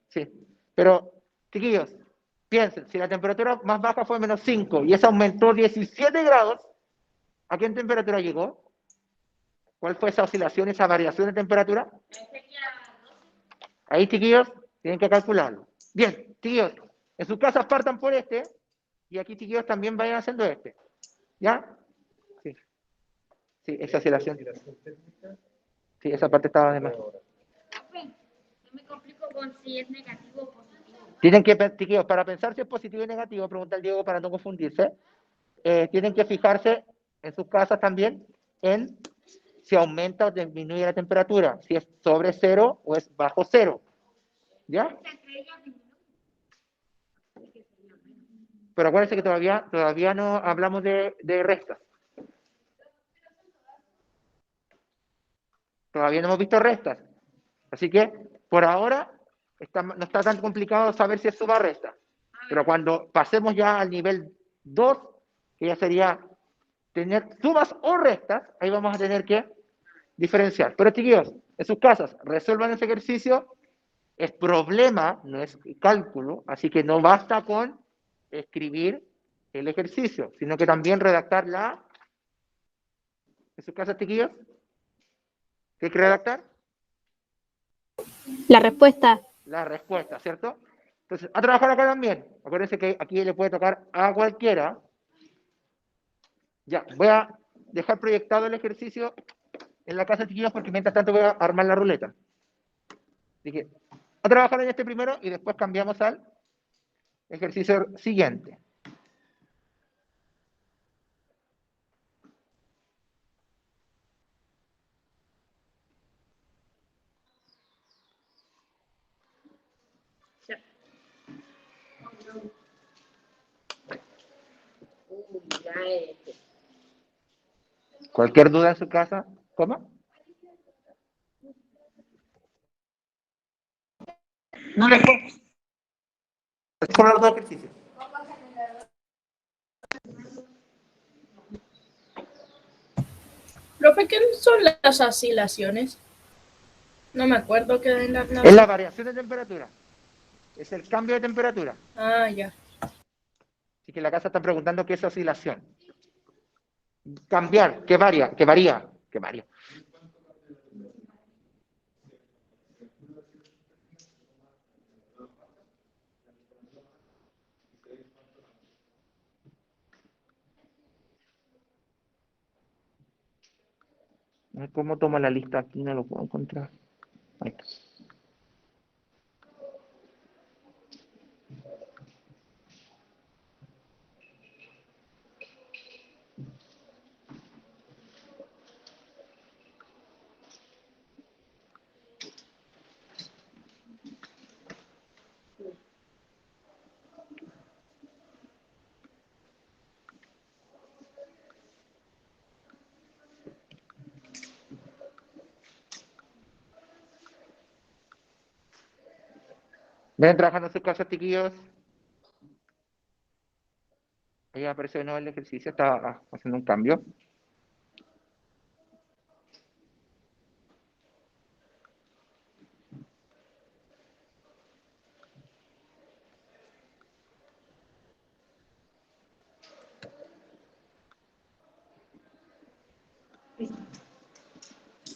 Sí. Pero, chiquillos, piensen, si la temperatura más baja fue -5 y esa aumentó 17 grados, ¿a qué temperatura llegó? ¿Cuál fue esa oscilación, esa variación de temperatura? Sería 12. Ahí, chiquillos, tienen que calcularlo. Bien, chiquillos, en sus casas partan por este, y aquí, chiquillos, también vayan haciendo este. ¿Ya? Sí. Sí, esa oscilación. Sí, esa parte estaba de más. Profe, yo me complico con si es negativo o positivo. Tienen que, chiquillos, para pensar si es positivo y negativo, pregunta el Diego para no confundirse, tienen que fijarse en sus casas también en si aumenta o disminuye la temperatura, si es sobre cero o es bajo cero. ¿Ya? Entre ellas disminuye. Pero acuérdense que todavía no hablamos de restas. Todavía no hemos visto restas. Así que, por ahora, no está tan complicado saber si es suma o resta. Pero cuando pasemos ya al nivel 2, que ya sería tener sumas o restas, ahí vamos a tener que diferenciar. Pero, chiquillos, en sus casas, resuelvan ese ejercicio. Es problema, no es cálculo, así que no basta con escribir el ejercicio, sino que también redactar en sus casas, chiquillos. ¿Qué hay que redactar? La respuesta. La respuesta, ¿cierto? Entonces, a trabajar acá también. Acuérdense que aquí le puede tocar a cualquiera. Ya, voy a dejar proyectado el ejercicio en la casa, chiquillos, porque mientras tanto voy a armar la ruleta. Así que, a trabajar en este primero y después cambiamos al ejercicio siguiente. ¿Cualquier duda en su casa? ¿Cómo? No les puedo. Es con los dos ejercicios. Profe, ¿qué son las oscilaciones? No me acuerdo qué vengan. Es la variación de temperatura. Es el cambio de temperatura. Ah, ya. Así que en la casa están preguntando qué es oscilación. Cambiar, que varía. ¿Cómo toma la lista? Aquí no lo puedo encontrar. Ahí está. ¿Ven trabajando en sus casas, chiquillos? Ahí apareció de nuevo el ejercicio, está haciendo un cambio.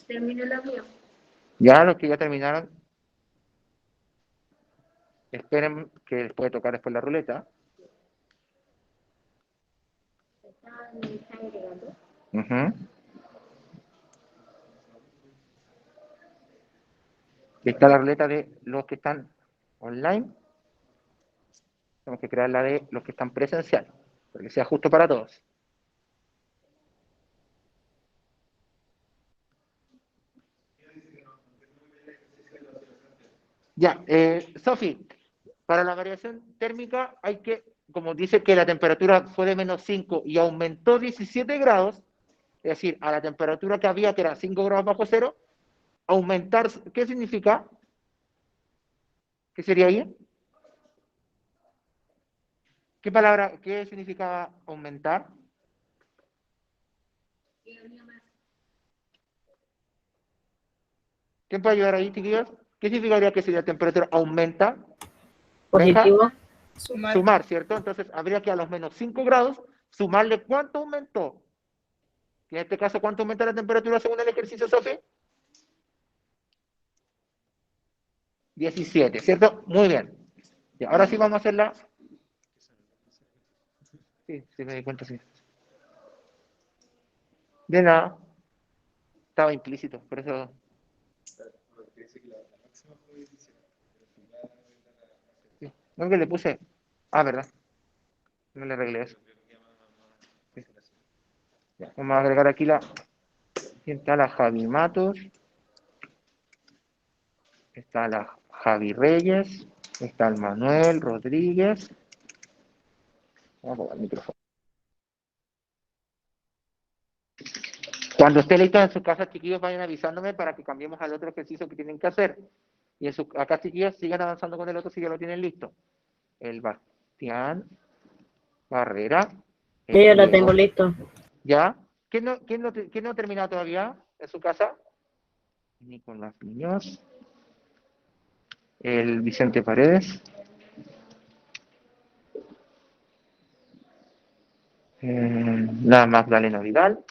Terminé lo mío. Ya los que ya terminaron, esperen que les puede tocar después la ruleta. Está agregando. Ujú. Está la ruleta de los que están online. Tenemos que crear la de los que están presencial, para que sea justo para todos. Ya, Sofi, para la variación térmica hay que, como dice que la temperatura fue de menos 5 y aumentó 17 grados, es decir, a la temperatura que había, que era 5 grados bajo cero, aumentar, ¿qué significa? ¿Qué sería ahí? ¿Qué palabra, qué significaba aumentar? ¿Quién puede ayudar ahí, chiquillos? ¿Qué significaría que si la temperatura aumenta? Positivo. Sumar, ¿cierto? Entonces habría que a los menos 5 grados sumarle ¿cuánto aumentó? Que en este caso, ¿cuánto aumenta la temperatura según el ejercicio, Sofi? 17, ¿cierto? Muy bien. Y ahora sí vamos a hacerla. Sí, sí me di cuenta, sí. De nada. Estaba implícito, por eso. Sí. No, que le puse. Ah, ¿verdad? No le arreglé eso. Sí. Ya, vamos a agregar aquí la. Aquí está la Javi Matos. Está la Javi Reyes. Está el Manuel Rodríguez. Vamos a apagar el micrófono. Cuando esté listo en su casa, chiquillos, vayan avisándome para que cambiemos al otro ejercicio que tienen que hacer. Y acá, chiquillos, sigan avanzando con el otro si ya lo tienen listo. El Bastián Barrera. Yo ya la Diego. tengo listo. ¿Ya? ¿Quién no ha terminado todavía en su casa? Nicolás Muñoz. El Vicente Paredes. La Magdalena Vidal.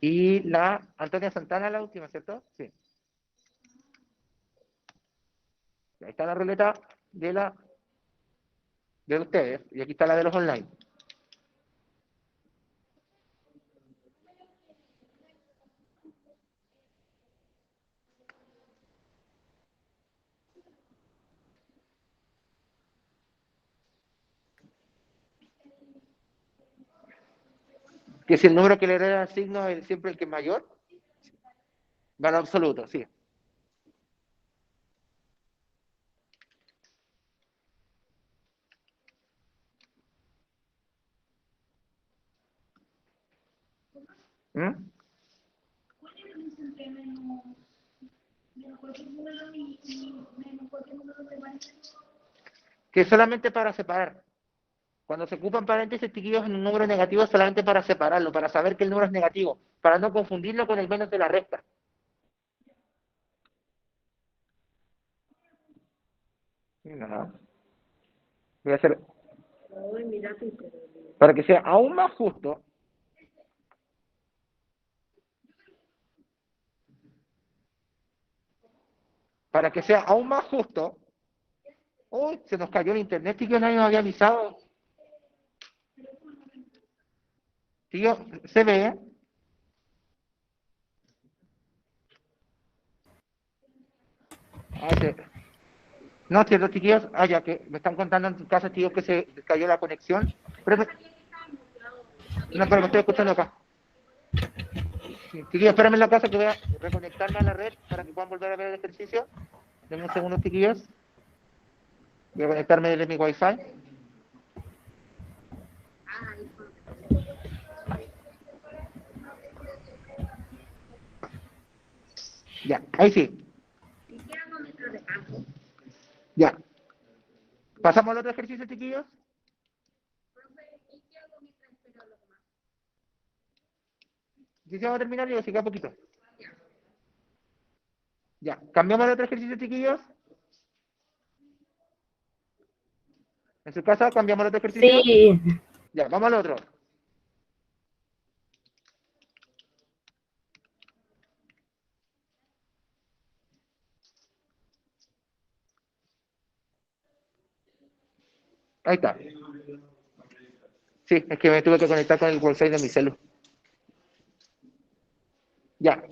Y la Antonia Santana, la última, ¿cierto? Sí. Ahí está la ruleta de ustedes. Y aquí está la de los online. Que si el número que le da el signo es siempre el que es mayor. Valor absoluto, sí. ¿Mm? Que solamente para separar. Cuando se ocupan paréntesis, chiquillos, en un número negativo es solamente para separarlo, para saber que el número es negativo, para no confundirlo con el menos de la recta. No. Voy a hacer, para que sea aún más justo, uy, se nos cayó el internet, tío, nadie nos había avisado. Tío, ¿se ve? Ah, no, cierto, chiquillos, ya que me están contando en tu casa, tío, que se cayó la conexión. No, pero me estoy escuchando acá. Sí, chiquillos, espérame en la casa que voy a reconectarme a la red para que puedan volver a ver el ejercicio. Denme un segundo, chiquillos. Voy a conectarme desde mi Wi-Fi. Ya, ahí sí. Ya. ¿Pasamos al otro ejercicio, chiquillos? ¿Sí se va a terminar? Digo, si queda poquito. Ya, ¿cambiamos al otro ejercicio, chiquillos? ¿En su casa cambiamos al otro ejercicio? Sí. Ya, vamos al otro. Ahí está. Sí, es que me tuve que conectar con el Wi-Fi de mi celu. Ya,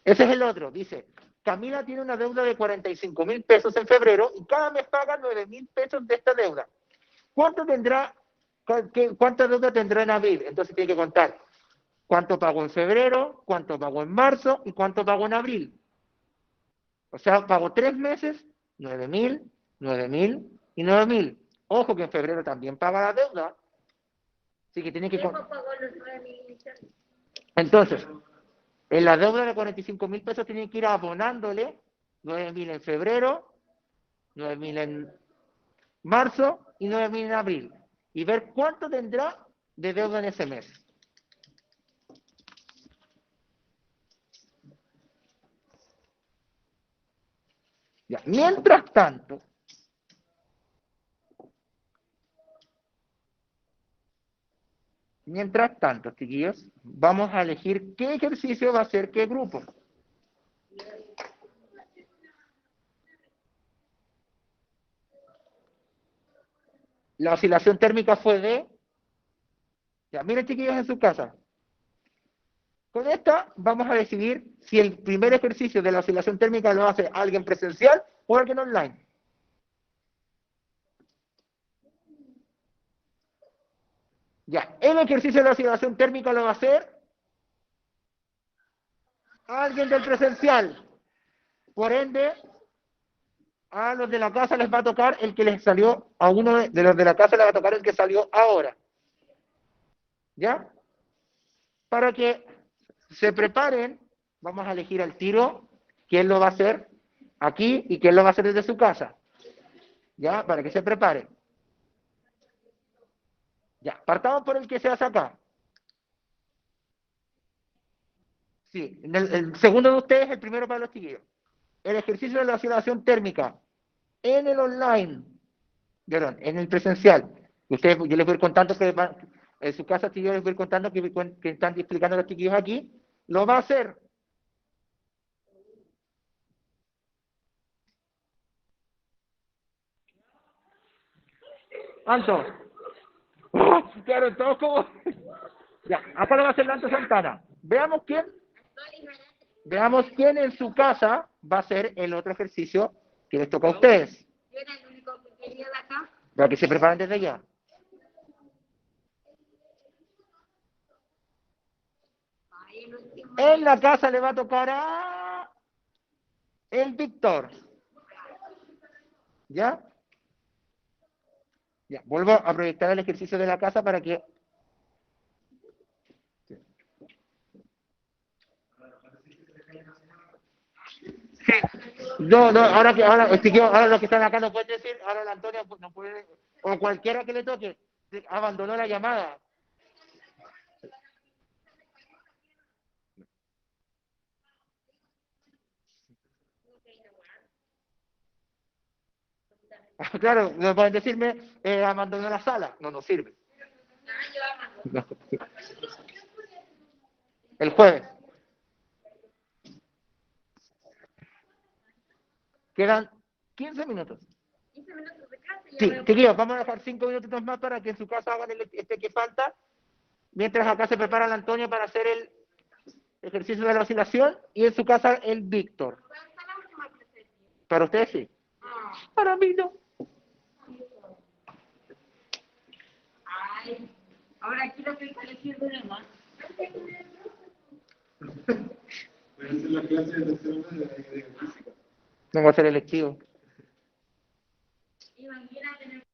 ese es el otro. Dice, Camila tiene una deuda de 45,000 pesos en febrero y cada mes paga 9,000 pesos de esta deuda. ¿Cuánta deuda tendrá en abril? Entonces tiene que contar cuánto pagó en febrero, cuánto pagó en marzo y cuánto pagó en abril. O sea, pagó 3 meses, 9,000, 9,000 y 9,000. Ojo que en febrero también paga la deuda. Así que tiene que... Entonces, en la deuda de 45,000 pesos tienen que ir abonándole 9,000 en febrero, 9,000 en marzo y 9,000 en abril. Y ver cuánto tendrá de deuda en ese mes. Ya. Mientras tanto, Mientras tanto, chiquillos, vamos a elegir qué ejercicio va a ser qué grupo. La oscilación térmica fue de... Ya, miren, chiquillos, en su casa. Con esta vamos a decidir si el primer ejercicio de la oscilación térmica lo hace alguien presencial o alguien online. Ya, el ejercicio de la oscilación térmica lo va a hacer alguien del presencial. Por ende, a los de la casa les va a tocar el que les salió, a uno de los de la casa les va a tocar el que salió ahora. ¿Ya? Para que se preparen, vamos a elegir al tiro quién lo va a hacer aquí y quién lo va a hacer desde su casa. ¿Ya? Para que se preparen. Ya, partamos por el que se hace acá. Sí, el segundo de ustedes, el primero para los chiquillos. El ejercicio de la oscilación térmica en el online, perdón, en el presencial. Ustedes, yo les voy a ir contando que en su casa, yo les voy a ir contando que están explicando los chiquillos aquí. Lo va a hacer Anto. Claro, todos como... Ya, acá lo va a hacer Anto Santana. Veamos quién en su casa va a hacer el otro ejercicio que les toca a ustedes. Yo era el único que quería de acá. Para que se preparen desde ya. Ay, el último. En la casa le va a tocar a el Víctor. ¿Ya? Ya, vuelvo a proyectar el ejercicio de la casa para que... Sí. No, ahora los que están acá no pueden decir, ahora la Antonia no puede, o cualquiera que le toque, abandonó la llamada. Claro, no pueden decirme, abandonó la sala, no sirve. No. El jueves. Quedan 15 minutos. 15 minutos de clase. Sí, chiquillos, vamos a dejar 5 minutos más para que en su casa hagan este que falta, mientras acá se prepara la Antonia para hacer el ejercicio de la oscilación y en su casa el Víctor. Para ustedes sí. Para mí no. Ay, ahora quiero que el colegio dure más. Voy a hacer la clase de tercera de física. No va a ser electivo. Imagínate tener...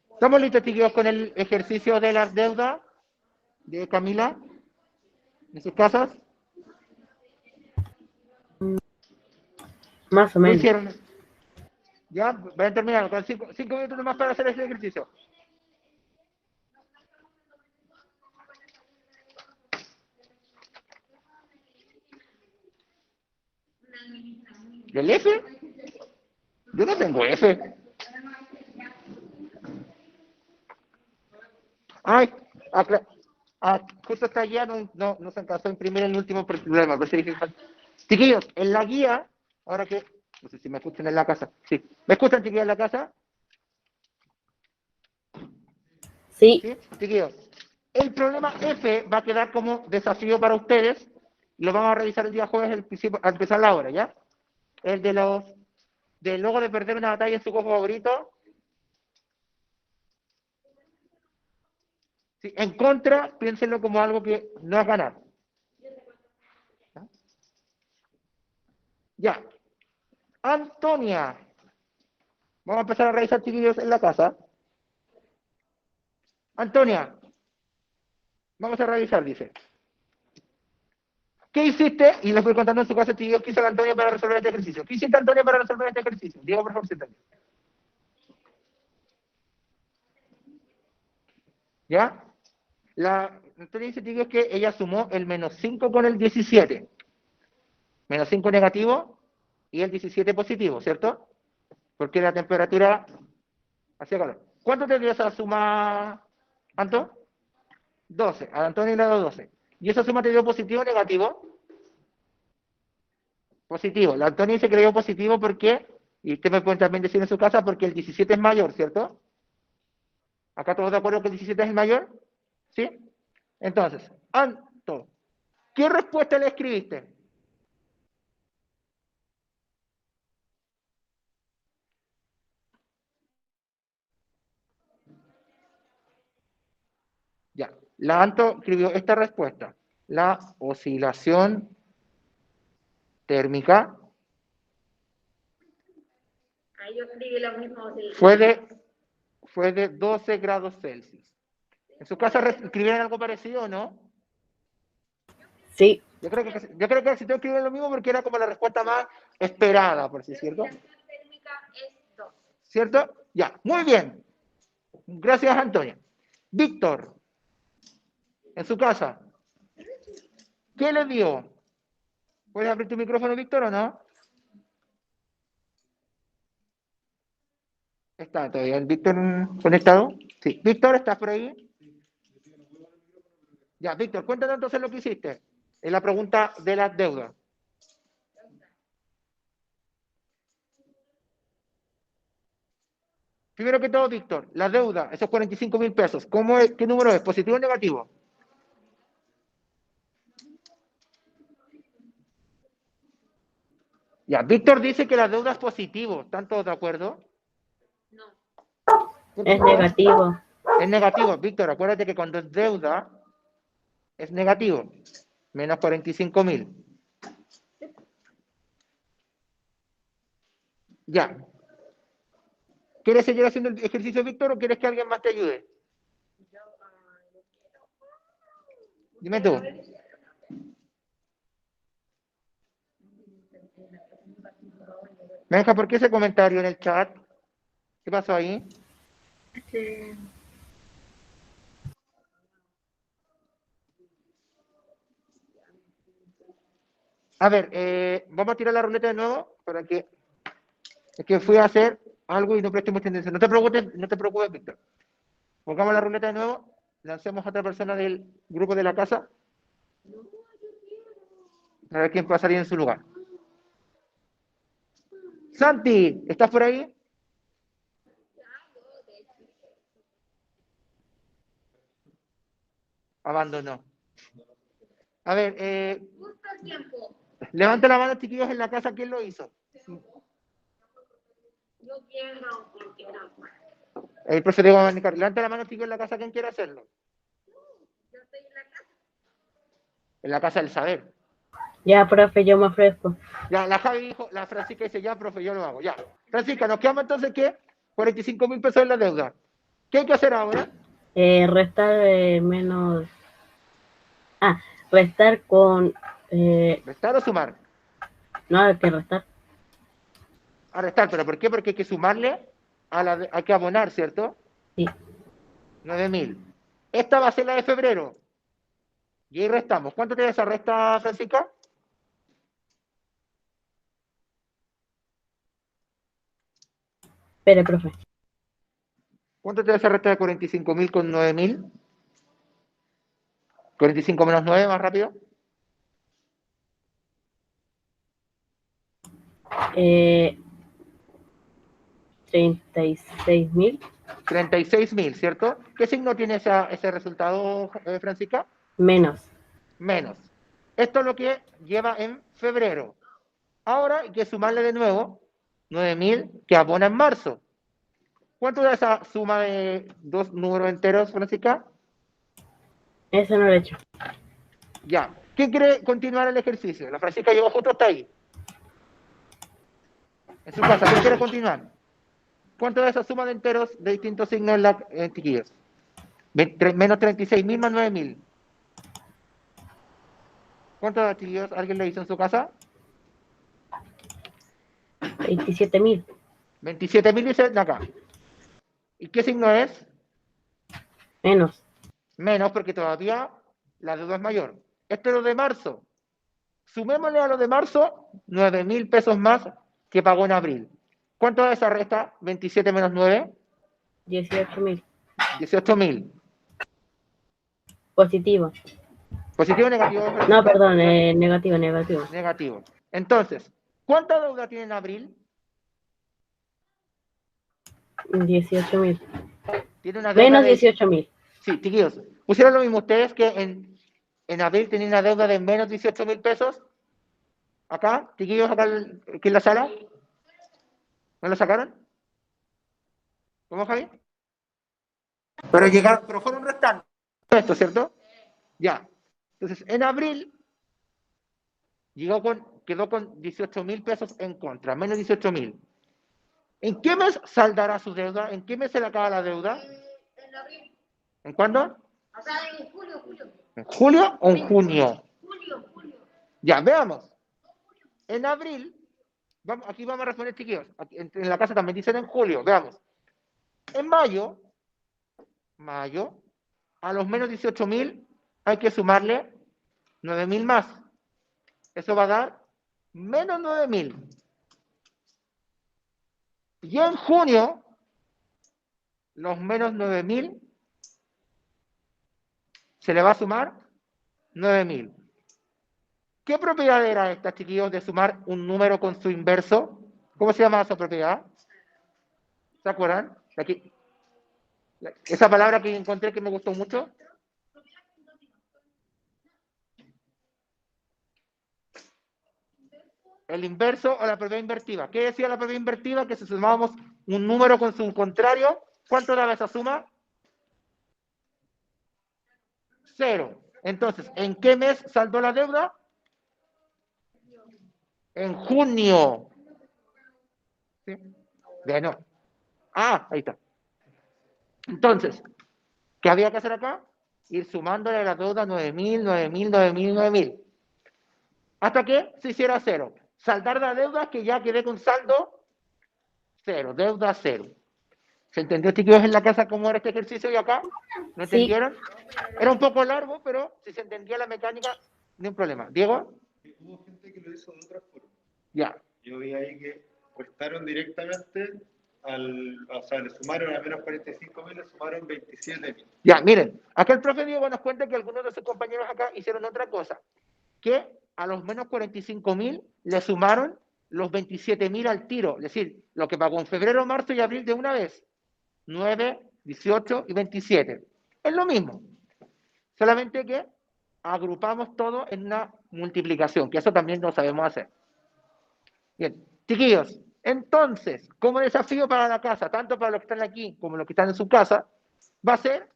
¿Estamos listos, chiquillos, con el ejercicio de las deudas de Camila? ¿En sus casas? Más o ¿Lo menos. hicieron? Ya, van a terminar con 5 minutos más para hacer ese ejercicio. ¿El F? Yo no tengo F. Ay, justo esta guía no se alcanzó a imprimir el último problema. Chiquillos, en la guía, ahora que, no sé si me escuchan en la casa. Sí, ¿me escuchan, chiquillos, en la casa? Sí. ¿Sí? Chiquillos, el problema F va a quedar como desafío para ustedes. Lo vamos a revisar el día jueves al empezar la hora, ¿ya? El de luego de perder una batalla en su juego favorito. Sí, en contra, piénsenlo como algo que no es ganar. Ya. Antonia. Vamos a empezar a revisar, chiquillos, en la casa. Antonia. Vamos a revisar, dice. ¿Qué hiciste? Y les voy contando en su casa, chiquillos, ¿qué hizo la Antonia para resolver este ejercicio? ¿Qué hiciste, Antonia, para resolver este ejercicio? Diego, por favor, siéntate. ¿Ya? La Antonia dice, chiquillos, que ella sumó el -5 con el 17. -5 negativo y el 17 positivo, ¿cierto? Porque la temperatura hacía calor. ¿Cuánto te dio esa suma, Anto? 12. A Antonio le ha dado 12. ¿Y esa suma te dio positivo o negativo? Positivo. La Antonia dice que le dio positivo porque, y usted me puede también decir en su casa, porque el 17 es mayor, ¿cierto? ¿Acá todos de acuerdo que el 17 es el mayor? ¿Sí? Entonces, Anto, ¿qué respuesta le escribiste? Ya, la Anto escribió esta respuesta. La oscilación térmica Ahí yo escribí lo mismo. fue de 12 grados Celsius. ¿En su casa escribieron algo parecido o no? Sí, Yo creo que si todos escribieron lo mismo porque era como la respuesta más esperada, por así decirlo. La oscilación térmica es 2. ¿Cierto? Ya, muy bien. Gracias, Antonia. Víctor, en su casa, ¿qué le dio? ¿Puedes abrir tu micrófono, Víctor, o no? ¿Está todavía el Víctor conectado? Sí. Víctor, ¿estás por ahí? Ya, Víctor, cuéntanos entonces lo que hiciste en la pregunta de las deudas. Primero que todo, Víctor, la deuda, esos 45.000 pesos, ¿qué número es? ¿Positivo o negativo? Ya, Víctor dice que la deuda es positivo. ¿Están todos de acuerdo? No. es negativo. Es negativo, Víctor. Acuérdate que cuando es deuda, es negativo. Menos 45.000. Ya. ¿Quieres seguir haciendo el ejercicio, Víctor, o quieres que alguien más te ayude? Dime tú. Benja, ¿por qué ese comentario en el chat? ¿Qué pasó ahí? A ver, vamos a tirar la ruleta de nuevo para que... Es que fui a hacer algo y no presté mucha atención. No te preocupes, Víctor. Pongamos la ruleta de nuevo, lancemos a otra persona del grupo de la casa. A ver quién pasaría en su lugar. Santi, ¿estás por ahí? Abandonó. A ver, Justo el tiempo. levanta la mano, chiquillos, en la casa, ¿quién lo hizo? Yo quiero, porque no. El profesor Diego va a indicar. Levanta la mano, chiquillos, en la casa, ¿quién quiere hacerlo? Yo estoy en la casa. En la casa del saber. Ya, profe, yo me ofrezco. Ya, la Javi dijo, la Francisca dice, ya, profe, yo lo hago. Ya. Francisca, nos quedamos entonces, ¿qué? 45.000 pesos en la deuda. ¿Qué hay que hacer ahora? Restar menos... Ah, restar con... ¿Restar o sumar? no, hay que restar. A restar, ¿pero por qué? Porque hay que sumarle, hay que abonar, ¿cierto? Sí. 9.000. Esta va a ser la de febrero. Y ahí restamos. ¿Cuánto te da esa resta, Francisca? Espere, profe. ¿Cuánto te da esa resta de 45.000 con 9.000? 45 menos 9, más rápido. 36.000 36.000, ¿cierto? ¿Qué signo tiene ese resultado, Francisca? menos. Menos. Esto es lo que lleva en febrero. Ahora hay que sumarle de nuevo 9.000 que abona en marzo. ¿Cuánto da esa suma de dos números enteros, Francisca? Eso no lo he hecho. Ya. ¿Quién quiere continuar el ejercicio? La Francisca llegó justo hasta ahí. En su casa, ¿quién quiere continuar? ¿Cuánto da esa suma de enteros de distintos signos en chiquillos? Menos 36.000 más 9.000. ¿Cuánto da, chiquillos? ¿Alguien lo hizo en su casa? 27.000. 27.000 dice acá. ¿Y qué signo es? Menos. Menos, porque todavía la deuda es mayor. Esto es lo de marzo. Sumémosle a lo de marzo 9.000 pesos más que pagó en abril. ¿Cuánto da esa resta? 27 menos 9. 18.000. 18.000. Positivo. ¿Positivo o negativo? No, perdón, negativo. Negativo. Entonces, ¿cuánta deuda tiene en abril? 18.000. Tiene una deuda Menos de... 18.000. Sí, chiquillos. ¿Pusieron lo mismo ustedes que en abril tenían una deuda de menos 18.000 pesos? ¿Acá? ¿Chiquillos acá aquí en la sala? ¿No lo sacaron? ¿Cómo, Javi? Pero fueron restando esto, ¿cierto? Ya. Entonces, en abril quedó con 18.000 pesos en contra, menos 18.000. ¿En qué mes saldará su deuda? ¿En qué mes se le acaba la deuda? En abril. ¿En cuándo? O sea, en julio. ¿En julio o en junio? Julio. Ya, veamos. En abril, aquí vamos a responder, chiquillos. En la casa también dicen en julio, veamos. En mayo, a los menos 18.000 hay que sumarle 9.000 más. Eso va a dar menos 9.000. Y en junio, los menos 9.000 se le va a sumar 9.000. ¿Qué propiedad era esta, chiquillos, de sumar un número con su inverso? ¿Cómo se llama esa propiedad? ¿Se acuerdan? Aquí. Esa palabra que encontré que me gustó mucho. El inverso o la propiedad invertida. ¿Qué decía la propiedad invertida? Que si sumábamos un número con su contrario, ¿cuánto daba esa suma? 0. Entonces, ¿en qué mes saldó la deuda? En junio. ¿Sí? Bueno. Ahí está. Entonces, ¿qué había que hacer acá? Ir sumándole a la deuda 9.000. Hasta que se hiciera 0. Saldar la deuda, que ya quedé con saldo 0, deuda 0. ¿Se entendió, chiquillos, en la casa cómo era este ejercicio y acá? ¿No entendieron? Era un poco largo, pero si se entendía la mecánica, no hay problema. ¿Diego? Hubo gente que lo hizo de otra forma. Ya. Yo vi ahí que restaron directamente o sea, le sumaron a menos 45.000, le sumaron 27.000. Ya, miren, acá el profe Diego nos cuenta que algunos de sus compañeros acá hicieron otra cosa, que a los menos 45.000 le sumaron los 27.000 al tiro, es decir, lo que pagó en febrero, marzo y abril de una vez, 9, 18 y 27. Es lo mismo, solamente que agrupamos todo en una multiplicación, que eso también lo sabemos hacer. Bien, chiquillos, entonces, como desafío para la casa, tanto para los que están aquí como los que están en su casa, va a ser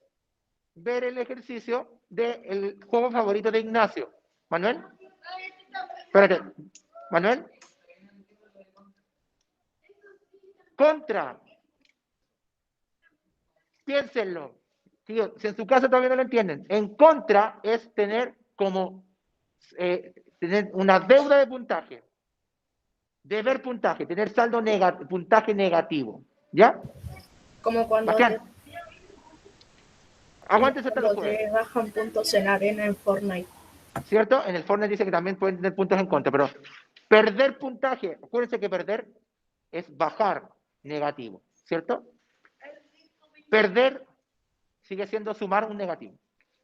ver el ejercicio del juego favorito de Ignacio. ¿Manuel? Espérate. ¿Manuel? Contra. Piénsenlo. Tío, si en su casa todavía no lo entienden. En contra es tener como tener una deuda de puntaje. Deber puntaje, tener saldo puntaje negativo. ¿Ya? Como cuando Aguántese hasta los jueves. te bajan puntos en arena en Fortnite. ¿Cierto? En el Fortnite dice que también pueden tener puntos en contra, pero perder puntaje, acuérdense que perder es bajar negativo, ¿cierto? Perder sigue siendo sumar un negativo.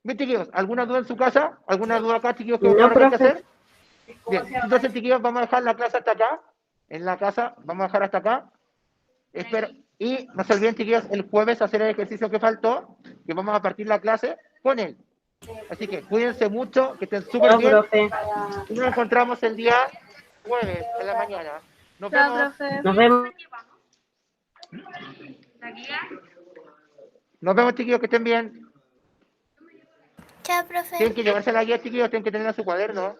Bien, chiquillos, ¿alguna duda en su casa? ¿Alguna duda acá, chiquillos, que No, hay que profe. hacer? Bien, entonces, chiquillos, vamos a dejar la clase hasta acá. En la casa, vamos a dejar hasta acá. Espero. Y no se olviden, chiquillos, el jueves hacer el ejercicio que faltó, que vamos a partir la clase con él. Así que cuídense mucho, que estén súper Chao, bien. profe. Y nos encontramos el día jueves en la mañana. Nos Chao, vemos. profe. Nos vemos. ¿La guía? Nos vemos, chiquillos, que estén bien. Chao, profe. Tienen que llevarse la guía, chiquillos, tienen que tener su cuaderno.